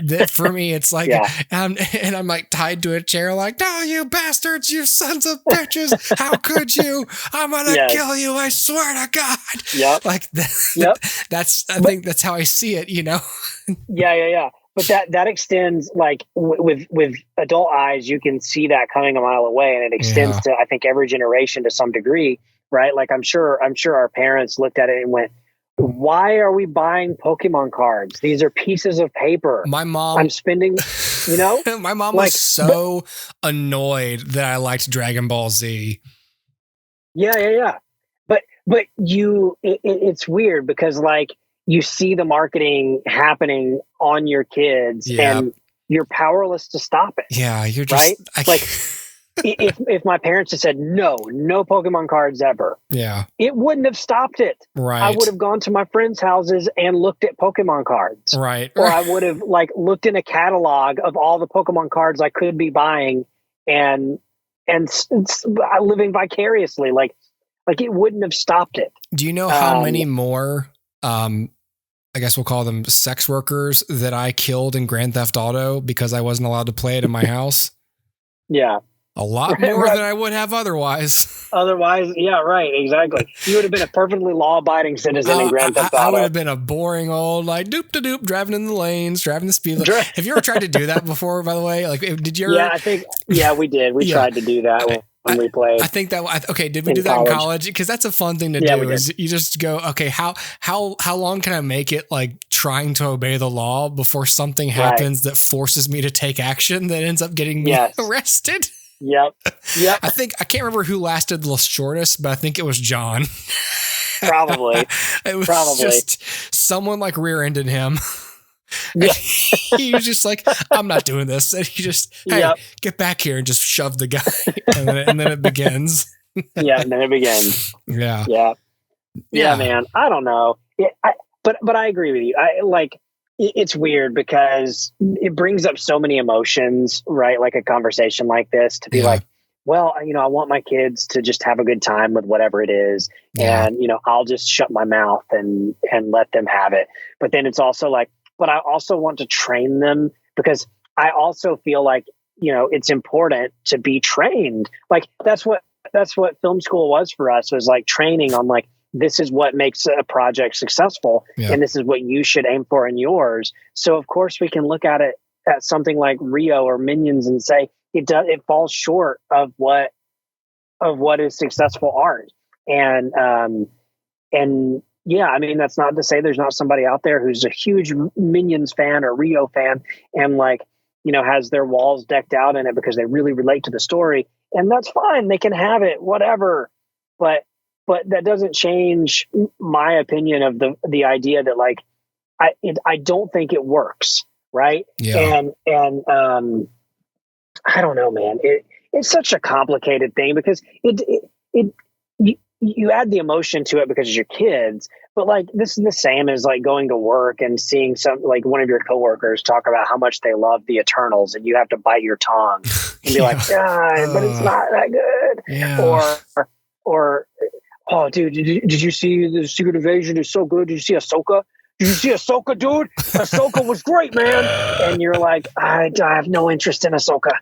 That for me, it's like, and I'm like tied to a chair, like, no, you bastards, you sons of bitches. How could you? I'm going to kill you. I swear to God. Yep. Like I think that's how I see it, Yeah. But that extends like with adult eyes, you can see that coming a mile away, and it extends to, I think, every generation to some degree, right? Like I'm sure our parents looked at it and went, why are we buying Pokemon cards? These are pieces of paper. My mom, I'm spending, my mom was so annoyed that I liked Dragon Ball Z. Yeah. But it's weird because like you see the marketing happening on your kids and you're powerless to stop it. Yeah, you're just right. Like if my parents had said no Pokemon cards ever, it wouldn't have stopped it. Right. I would have gone to my friends' houses and looked at Pokemon cards. Right. Or I would have like looked in a catalog of all the Pokemon cards I could be buying and living vicariously. Like it wouldn't have stopped it. Do you know how many more, I guess we'll call them sex workers, that I killed in Grand Theft Auto because I wasn't allowed to play it in my house? Yeah. A lot more than I would have otherwise. Yeah, right, exactly. You would have been a perfectly law-abiding citizen in Grand Theft Auto. I would have been a boring old, like, doop-de-doop, driving in the lanes, driving the speed limit. Have you ever tried to do that before, by the way? Like, did you ever? Yeah, we did. We tried to do that when we played. I think that, did we do that in college? Because that's a fun thing to do, is you just go, okay, how long can I make it, like, trying to obey the law before something happens that forces me to take action that ends up getting me arrested? Yep. I can't remember who lasted the shortest, but I think it was John. Probably. It was just someone like rear-ended him. Yeah. He was just like, I'm not doing this. And he just, get back here, and just shoved the guy. And then it begins. And then it begins. Yeah, man. I don't know. But I agree with you. It's weird because it brings up so many emotions, right? Like a conversation like this, to be like, well, I want my kids to just have a good time with whatever it is. Yeah. And, I'll just shut my mouth and let them have it. But then it's also like, but I also want to train them, because I also feel like, it's important to be trained. Like that's what film school was for us, was like training on like, this is what makes a project successful, and this is what you should aim for in yours. So of course we can look at it at something like Rio or Minions and say it falls short of what is successful art. And yeah, I mean, that's not to say there's not somebody out there who's a huge Minions fan or Rio fan and like, has their walls decked out in it because they really relate to the story, and that's fine. They can have it, whatever. But that doesn't change my opinion of the idea that like, I don't think it works. Right. Yeah. And I don't know, man, it's such a complicated thing because you add the emotion to it because it's your kids, but like, this is the same as like going to work and seeing like one of your coworkers talk about how much they love the Eternals, and you have to bite your tongue and be like, God, but it's not that good. Yeah. Or, oh, dude, did you see the Secret Invasion is so good? Did you see Ahsoka? Did you see Ahsoka, dude? Ahsoka was great, man. And you're like, I have no interest in Ahsoka.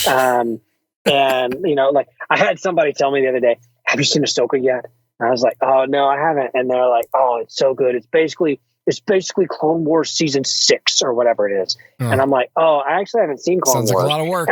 And, like I had somebody tell me the other day, have you seen Ahsoka yet? And I was like, oh, no, I haven't. And they're like, oh, it's so good. It's basically Clone Wars season 6 or whatever it is. Oh. And I'm like, oh, I actually haven't seen Clone Wars. Sounds like a lot of work.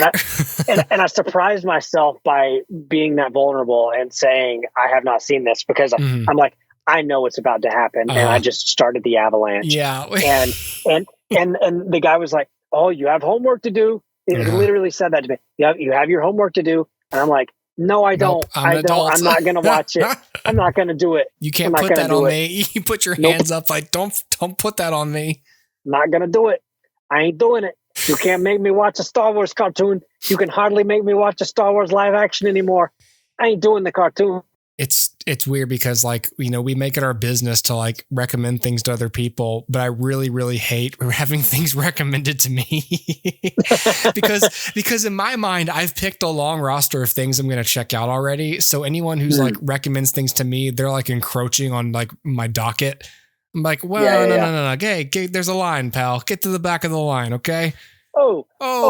And I surprised myself by being that vulnerable and saying, I have not seen this, because I'm like, I know what's about to happen. And I just started the avalanche. Yeah. and the guy was like, oh, you have homework to do. It literally said that to me. You have your homework to do. And I'm like, no, I don't. Nope, I'm not going to watch it. I'm not going to do it. You can't put that on me. You put your hands up like, don't put that on me. Not going to do it. I ain't doing it. You can't make me watch a Star Wars cartoon. You can hardly make me watch a Star Wars live action anymore. I ain't doing the cartoon. It's weird because like, we make it our business to like recommend things to other people, but I really, really hate having things recommended to me because in my mind, I've picked a long roster of things I'm going to check out already. So anyone who's like recommends things to me, they're like encroaching on like my docket. I'm like, well, no. Hey, there's a line, pal. Get to the back of the line. Okay. Oh,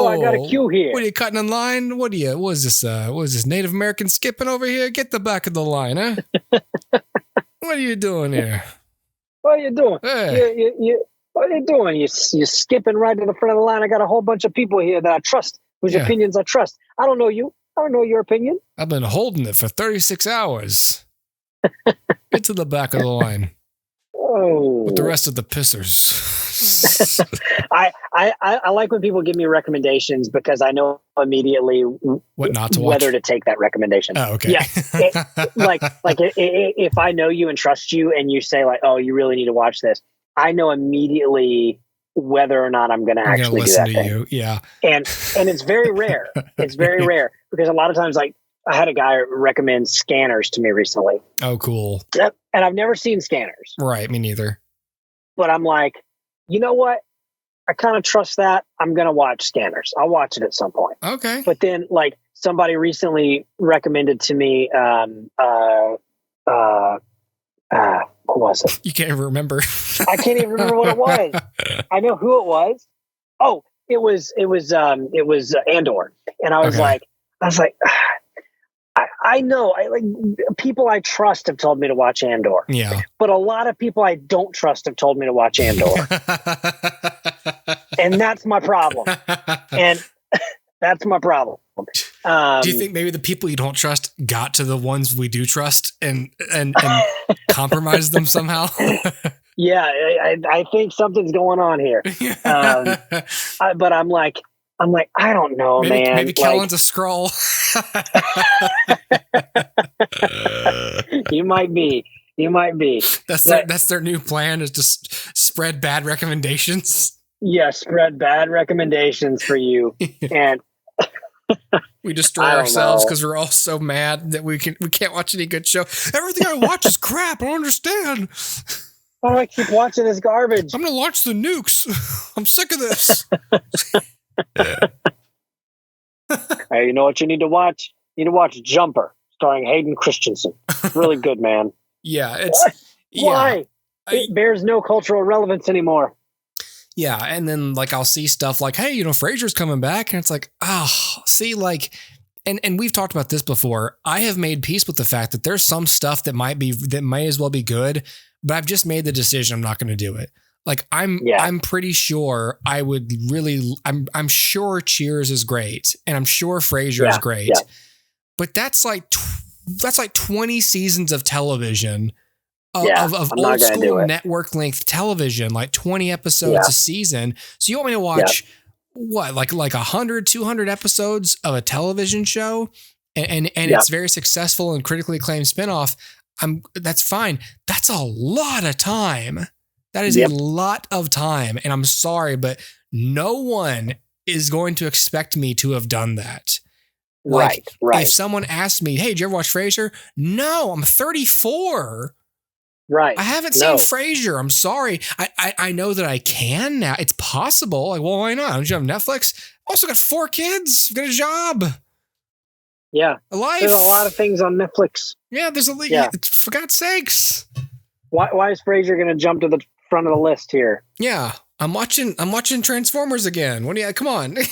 I got a queue here. What are you cutting in line? What is this Native American skipping over here? Get the back of the line, huh? What are you doing here? What are you doing? Hey. What are you doing? You're skipping right to the front of the line. I got a whole bunch of people here that I trust, whose opinions I trust. I don't know you. I don't know your opinion. I've been holding it for 36 hours. Get to the back of the line. Oh. With the rest of the pissers. I like when people give me recommendations because I know immediately what not to watch, whether to take that recommendation. Oh, okay. Yeah. If I know you and trust you and you say like, oh, you really need to watch this, I know immediately whether or not I'm going to actually do that thing. Yeah. And it's very rare. It's very rare because a lot of times, like, I had a guy recommend Scanners to me recently. Oh, cool. Yep. And I've never seen Scanners. Right. Me neither. But I'm like, you know what? I kind of trust that. I'm going to watch Scanners. I'll watch it at some point. Okay. But then, like, somebody recently recommended to me, what was it? You can't even remember. I can't even remember what it was. I know who it was. Oh, it was Andor. And I was like, I know, like, people I trust have told me to watch Andor. Yeah. But a lot of people I don't trust have told me to watch Andor. And that's my problem. And that's my problem. Do you think maybe the people you don't trust got to the ones we do trust and compromised them somehow? Yeah, I think something's going on here. But I'm like, I don't know, man. Maybe Kellen's a scroll. You might be. That's their new plan, is to spread bad recommendations. Yeah, spread bad recommendations for you. And we destroy ourselves because we're all so mad that we can't watch any good show. Everything I watch is crap. I don't understand. Why do I keep watching this garbage? I'm gonna watch the nukes. I'm sick of this. Hey, you know what you need to watch? You need to watch Jumper, starring Hayden Christensen. It's really good, man. Yeah, Why? It bears no cultural relevance anymore. Yeah, and then, like, I'll see stuff like, hey, Frasier's coming back, and it's like, see, like, and we've talked about this before. I have made peace with the fact that there's some stuff that may as well be good, but I've just made the decision I'm not going to do it. Like, I'm pretty sure I'm sure Cheers is great, and I'm sure Frasier is great, but that's like 20 seasons of television. Of old school network length television, like 20 episodes a season. So you want me to watch what, like 100, 200 episodes of a television show, and it's very successful and critically acclaimed spinoff. That's fine. That's a lot of time. That is a lot of time. And I'm sorry, but no one is going to expect me to have done that. Like, right. If someone asked me, hey, did you ever watch Frasier? No, I'm 34. Right. I haven't seen Frasier. I'm sorry. I know that I can now. It's possible. Like, well, why not? Don't you have Netflix? Also got 4 kids. Got a job. Yeah. A life. There's a lot of things on Netflix. Yeah, there's for God's sakes. Why is Frasier going to jump to the front of the list here? Yeah. I'm watching Transformers again. Come on. Right.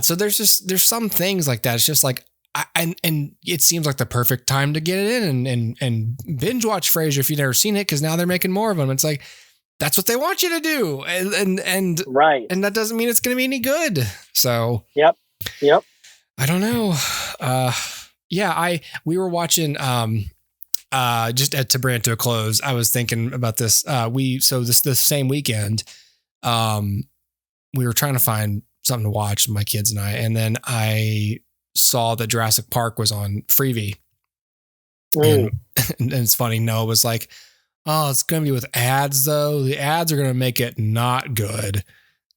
So there's some things like that. It's just like, and it seems like the perfect time to get it in and binge watch Frasier if you've never seen it, because now they're making more of them. It's like, that's what they want you to do, and right, and that doesn't mean it's going to be any good. So yep. I don't know. We were watching just to bring it to a close. I was thinking about this. This same weekend, we were trying to find something to watch, my kids and I, and then I saw that Jurassic Park was on Freevee. And it's funny, Noah was like, oh, it's going to be with ads though. The ads are going to make it not good.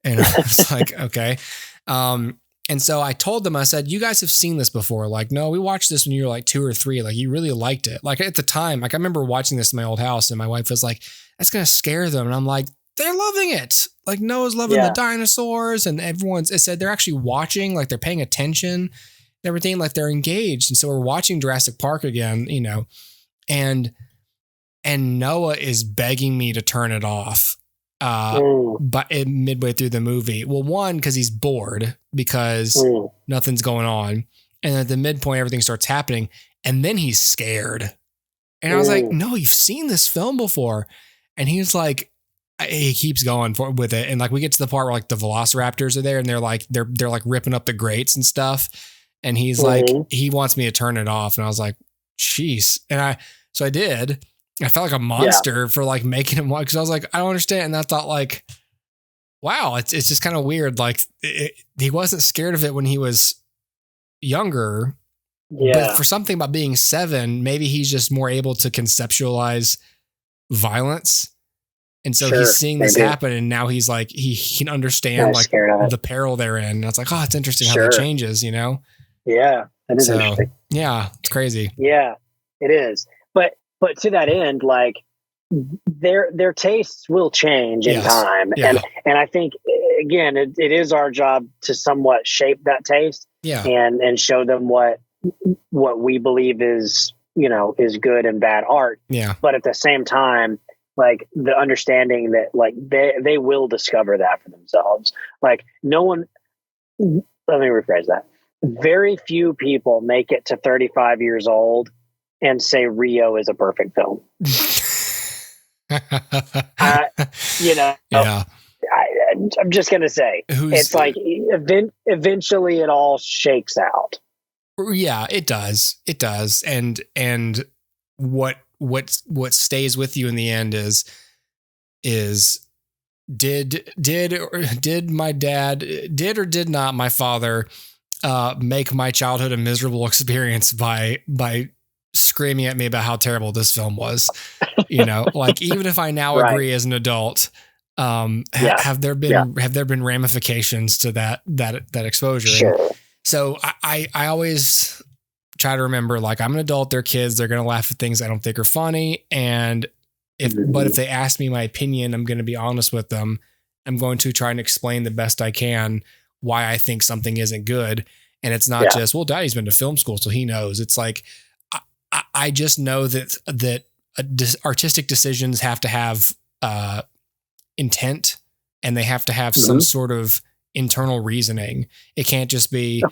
And I was like, okay. And so I told them, I said, you guys have seen this before. Like, no, we watched this when you were like 2 or 3. Like, you really liked it. Like, at the time, like, I remember watching this in my old house, and my wife was like, that's going to scare them. And I'm like, they're loving it. Like, Noah's loving the dinosaurs, and it said they're actually watching, like, they're paying attention and everything, like, they're engaged. And so we're watching Jurassic Park again, and Noah is begging me to turn it off. But midway through the movie, well, one, because he's bored because nothing's going on, and at the midpoint, everything starts happening, and then he's scared. And I was like, "No, you've seen this film before," and he's like, he keeps going with it, and like we get to the part where like the Velociraptors are there, and they're like ripping up the grates and stuff, and he's like, he wants me to turn it off, and I was like, "Jeez," and I did. I felt like a monster for like making him watch, because I was like, I don't understand. And I thought like, wow, it's just kind of weird. Like he wasn't scared of it when he was younger. Yeah. But for something about being 7, maybe he's just more able to conceptualize violence. And so he's seeing this happen, and now he's like, he can understand like the peril they're in. And it's like, oh, it's interesting how that changes, you know? Yeah. That is interesting. Yeah. It's crazy. Yeah, it is. But to that end, like their tastes will change in time. Yeah. And I think, again, it is our job to somewhat shape that taste and show them what we believe is, you know, is good and bad art. Yeah. But at the same time, like the understanding that like they will discover that for themselves. Like no one, let me rephrase that. Very few people make it to 35 years old and say Rio is a perfect film. You know, I'm just going to say it's like eventually it all shakes out. Yeah, it does. It does. And what stays with you in the end is did my dad, did or did not my father make my childhood a miserable experience by screaming at me about how terrible this film was? You know, like even if I now agree as an adult, have there been ramifications to that exposure? Sure. So I always try to remember, like, I'm an adult, they're kids, they're going to laugh at things I don't think are funny. And if they ask me my opinion, I'm going to be honest with them. I'm going to try and explain the best I can why I think something isn't good. And it's not just, well, Daddy's been to film school, so he knows. It's like, I just know that artistic decisions have to have intent, and they have to have some sort of internal reasoning. It can't just be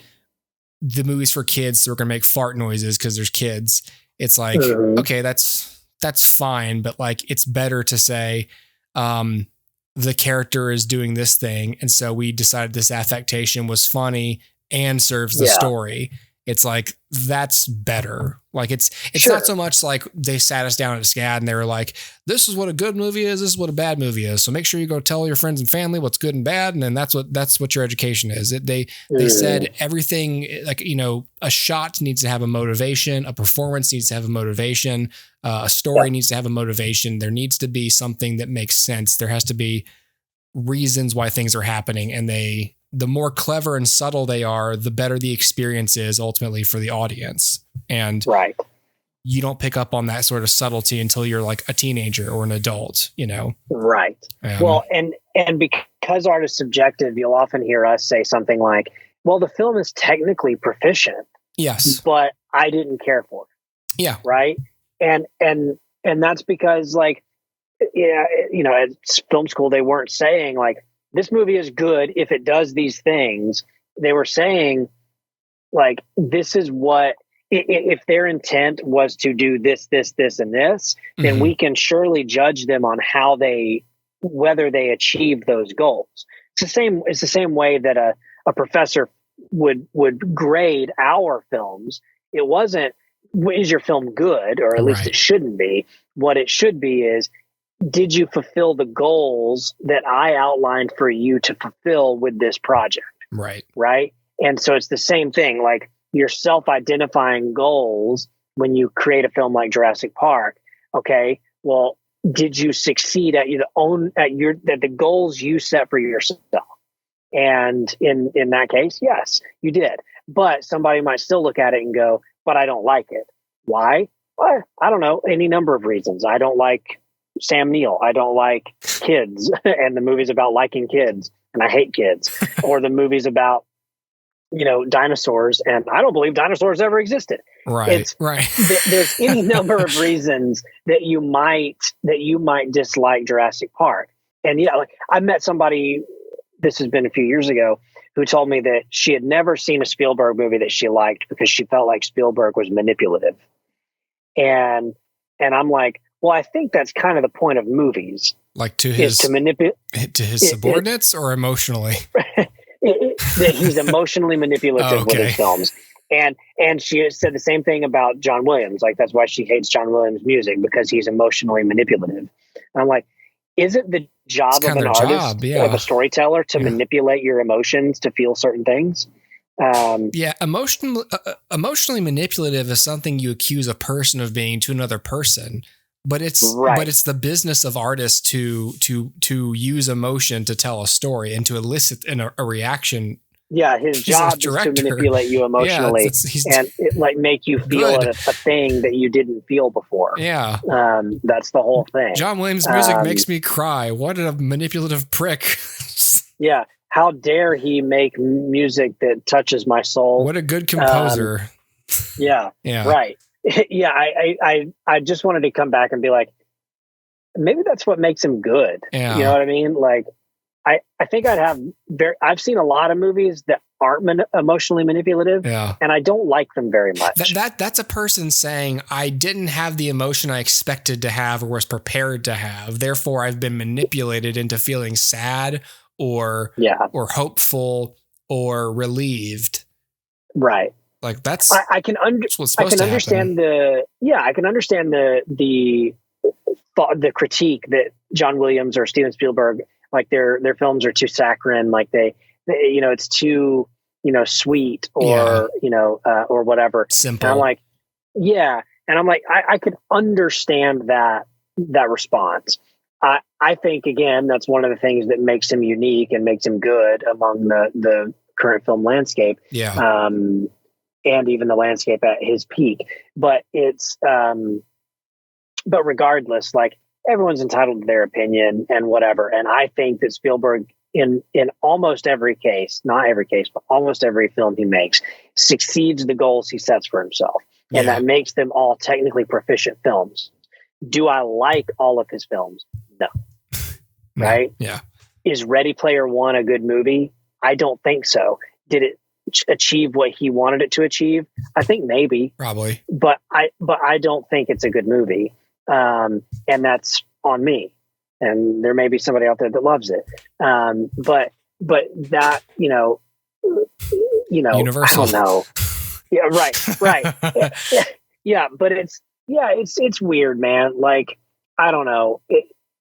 the movie's for kids, so we're gonna make fart noises because there's kids. It's like, okay, that's fine, but like it's better to say the character is doing this thing, and so we decided this affectation was funny and serves the story. It's like, that's better. Like it's not so much like they sat us down at SCAD and they were like, this is what a good movie is, this is what a bad movie is, so make sure you go tell your friends and family what's good and bad, and then that's what your education is. They said everything, like, you know, a shot needs to have a motivation, a performance needs to have a motivation, a story needs to have a motivation. There needs to be something that makes sense. There has to be reasons why things are happening, and the more clever and subtle they are, the better the experience is ultimately for the audience. And you don't pick up on that sort of subtlety until you're like a teenager or an adult, you know? Right. Well, and because art is subjective, you'll often hear us say something like, well, the film is technically proficient. Yes. But I didn't care for it. Yeah. Right. And that's because, like, you know, at film school, they weren't saying like, this movie is good if it does these things. They were saying, like, this is what, if their intent was to do this, this, this, and this, then we can surely judge them on whether they achieve those goals. It's the same way that a professor would grade our films. It wasn't, is your film good? Or at least it shouldn't be. What it should be is, did you fulfill the goals that I outlined for you to fulfill with this project? Right. Right. And so it's the same thing, like your self-identifying goals when you create a film like Jurassic Park. Okay. Well, did you succeed at the goals you set for yourself? And in that case, yes, you did. But somebody might still look at it and go, but I don't like it. Why? Well, I don't know. Any number of reasons. I don't like Sam Neill. I don't like kids and the movies about liking kids, and I hate kids. Or the movies about, you know, dinosaurs, and I don't believe dinosaurs ever existed. Right. There's any number of reasons that you might dislike Jurassic Park. And yeah, like I met somebody, this has been a few years ago, who told me that she had never seen a Spielberg movie that she liked because she felt like Spielberg was manipulative. And I'm like, well, I think that's kind of the point of movies. Like to his subordinates or emotionally? That he's emotionally manipulative with his films. And she said the same thing about John Williams. Like, that's why she hates John Williams' music, because he's emotionally manipulative. And I'm like, is it the job of an artist, of a storyteller, to manipulate your emotions to feel certain things? Emotionally manipulative is something you accuse a person of being to another person. But it's the business of artists to use emotion to tell a story and to elicit a reaction. Yeah, his job is to manipulate you emotionally and make you feel a thing that you didn't feel before. Yeah, that's the whole thing. John Williams' music makes me cry. What a manipulative prick! Yeah, how dare he make music that touches my soul? What a good composer. Yeah, right. Yeah, I just wanted to come back and be like, maybe that's what makes him good. Yeah. You know what I mean? Like, I think I've seen a lot of movies that aren't emotionally manipulative, and I don't like them very much. That's a person saying, I didn't have the emotion I expected to have or was prepared to have. Therefore, I've been manipulated into feeling sad or hopeful or relieved. Right. Like that's I can understand the critique that John Williams or Steven Spielberg, like their films are too saccharine, like they it's too sweet or or whatever. Simple. And I'm like, I could understand that response. I think again that's one of the things that makes him unique and makes him good among the current film landscape. Yeah. And even the landscape at his peak. But it's, but regardless, like everyone's entitled to their opinion and whatever. And I think that Spielberg in almost every case, not every case, but almost every film he makes succeeds the goals he sets for himself. And that makes them all technically proficient films. Do I like all of his films? No. Right? Yeah. Is Ready Player One a good movie? I don't think so. Did it achieve what he wanted it to achieve? I think maybe, probably, but I don't think it's a good movie, and that's on me. And there may be somebody out there that loves it, but that Universal. I don't know. Yeah, right. Yeah, but it's weird, man. Like I don't know.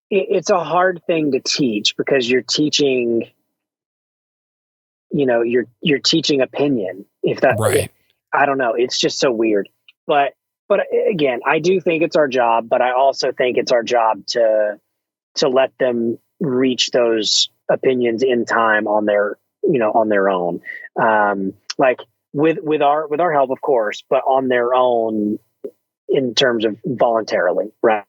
It's a hard thing to teach because you're teaching. You're teaching opinion. If that, right. I don't know. It's just so weird. But again, I do think it's our job, but I also think it's our job to let them reach those opinions in time on their own. Like with our help, of course, but on their own in terms of voluntarily, right?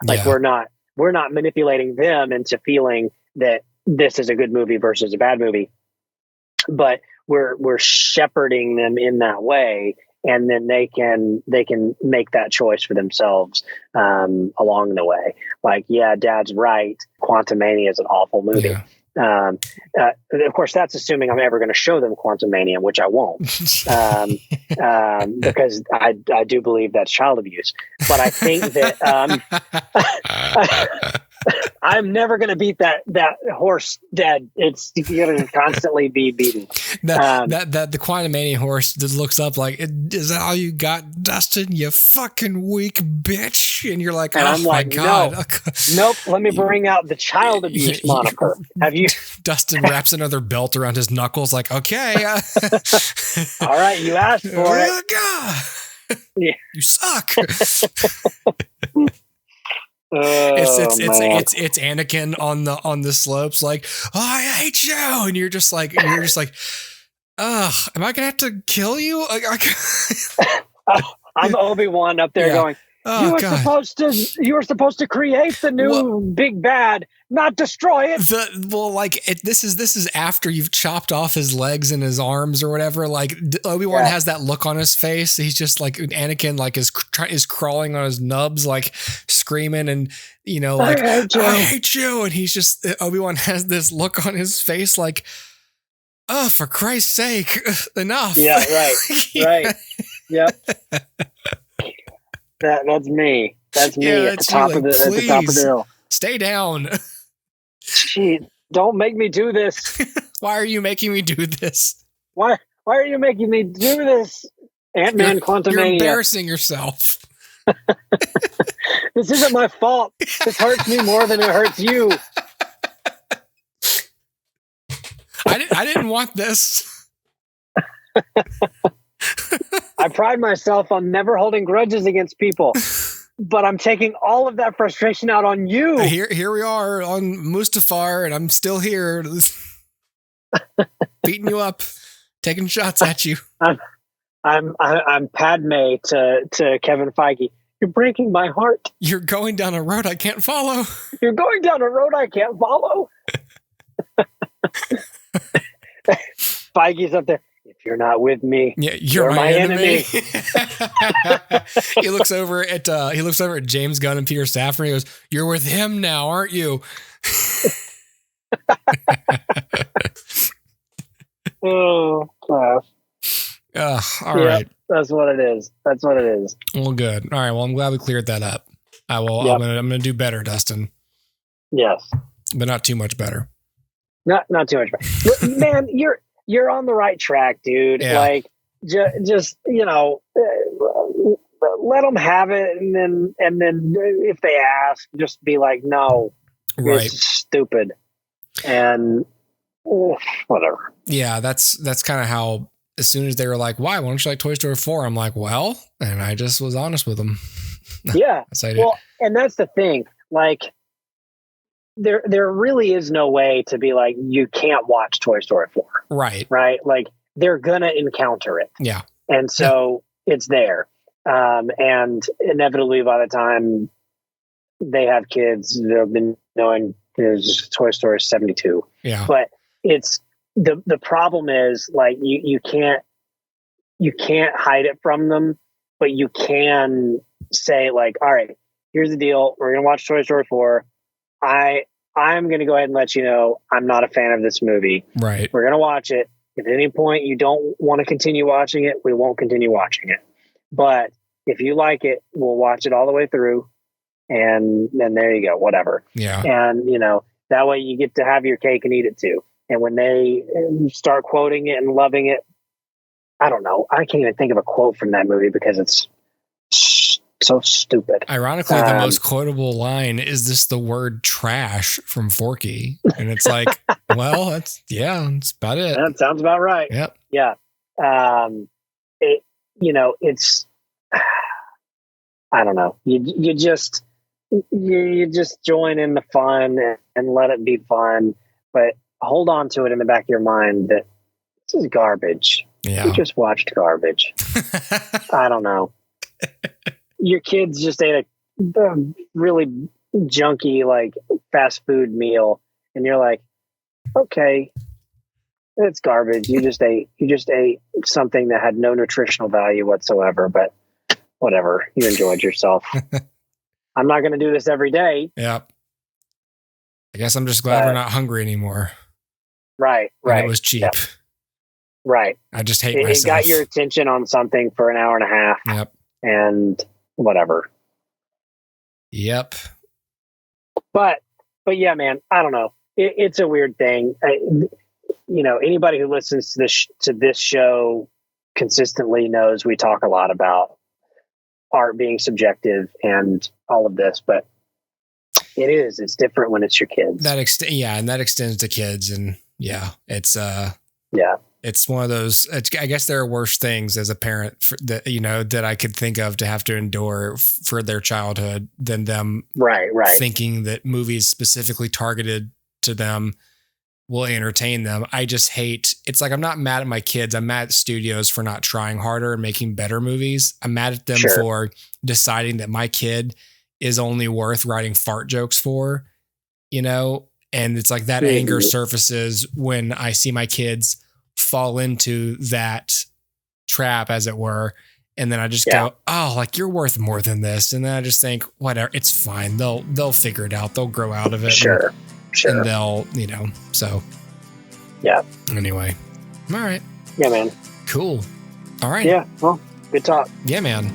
Like we're not manipulating them into feeling that this is a good movie versus a bad movie. But we're shepherding them in that way, and then they can make that choice for themselves along the way. Like, yeah, Dad's right. Quantumania is an awful movie. Yeah. Of course, that's assuming I'm ever going to show them Quantumania, which I won't, because I do believe that's child abuse. But I think that I'm never going to beat that horse dead. It's going to constantly be beaten. The Quantumania horse just looks up like, is that all you got, Dustin? You fucking weak bitch. And you're like, and oh I'm like, my God. Nope. Let me bring out the child abuse moniker. Have you? Dustin wraps another belt around his knuckles like, okay. All right. You asked for it. God. Yeah. You suck. Oh, it's Anakin on the slopes like, oh, I hate you, and you're just like am I gonna have to kill you? I'm Obi-Wan up there going, you were supposed to create the new big bad, not destroy it. This is after you've chopped off his legs and his arms or whatever. Like Obi-Wan has that look on his face. He's just like Anakin, like is crawling on his nubs, like screaming and like I hate you. And he's just Obi-Wan has this look on his face, like, oh, for Christ's sake, enough. Yeah, right, right. Yep. That's me. That's me at the top of the hill. Stay down. Gee, don't make me do this. Why are you making me do this? Why are you making me do this? Ant-Man Quantumania. You're embarrassing yourself. This isn't my fault. This hurts me more than it hurts you. I didn't want this. I pride myself on never holding grudges against people. but I'm taking all of that frustration out on you. Here we are on Mustafar, and I'm still here, beating you up, taking shots at you. I'm Padme to Kevin Feige. You're breaking my heart. You're going down a road I can't follow. You're going down a road I can't follow. Feige's up there. If you're not with me, you're my enemy. He looks over at James Gunn and Peter Safran. And he goes, "You're with him now, aren't you?" Oh, class. All right. That's what it is. Well, good. All right. Well, I'm glad we cleared that up. I will. Yep. I'm gonna do better, Dustin. Yes, but not too much better. Not too much better. Man, you're on the right track, dude. Yeah. Like, just let them have it, and then if they ask, just be like, no, right, it's stupid, and whatever. Yeah, that's kind of how. As soon as they were like, "Why? Why don't you like Toy Story 4?" I'm like, "Well," and I just was honest with them. Yeah. Well, and that's the thing. Like, there really is no way to be like, you can't watch Toy Story 4. Right. Right. Like, they're gonna encounter it. Yeah. And so it's there. And inevitably, by the time they have kids, they'll be knowing there's Toy Story 72. Yeah. But it's the problem is, like, you can't hide it from them, but you can say, like, all right, here's the deal. We're going to watch Toy Story 4. I'm going to go ahead and let you know I'm not a fan of this movie. Right. We're going to watch it. If at any point you don't want to continue watching it, we won't continue watching it. But if you like it, we'll watch it all the way through. And then there you go, whatever. Yeah. And, that way you get to have your cake and eat it too. And when they start quoting it and loving it, I don't know. I can't even think of a quote from that movie because it's so stupid. Ironically, the most quotable line is this: the word "trash" from Forky, and it's like, well, that's about it. That sounds about right. Yep. Yeah. It's I don't know. You just join in the fun and let it be fun, but hold on to it in the back of your mind that this is garbage. Yeah. You just watched garbage. I don't know. Your kids just ate a really junky, like, fast food meal, and you're like, okay, it's garbage. You just ate something that had no nutritional value whatsoever, but whatever. You enjoyed yourself. I'm not going to do this every day. Yep. I guess I'm just glad we're not hungry anymore. Right. And it was cheap. Yep. Right. I just hate myself. It got your attention on something for an hour and a half. Yep. And whatever. Yep. But yeah, man, I don't know. It's a weird thing. Anybody who listens to this show consistently knows we talk a lot about art being subjective and all of this, but it's different when it's your kids. And that extends to kids, and it's one of those. I guess there are worse things as a parent that I could think of to have to endure for their childhood than them thinking that movies specifically targeted to them will entertain them. I just hate, it's like, I'm not mad at my kids. I'm mad at studios for not trying harder and making better movies. I'm mad at them for deciding that my kid is only worth writing fart jokes for, and it's like that anger surfaces when I see my kids fall into that trap, as it were. And then I just go, oh, like, you're worth more than this. And then I just think, whatever, it's fine. They'll figure it out. They'll grow out of it. Sure. And they'll, so. Yeah. Anyway. All right. Yeah, man. Cool. All right. Yeah. Well, good talk. Yeah, man.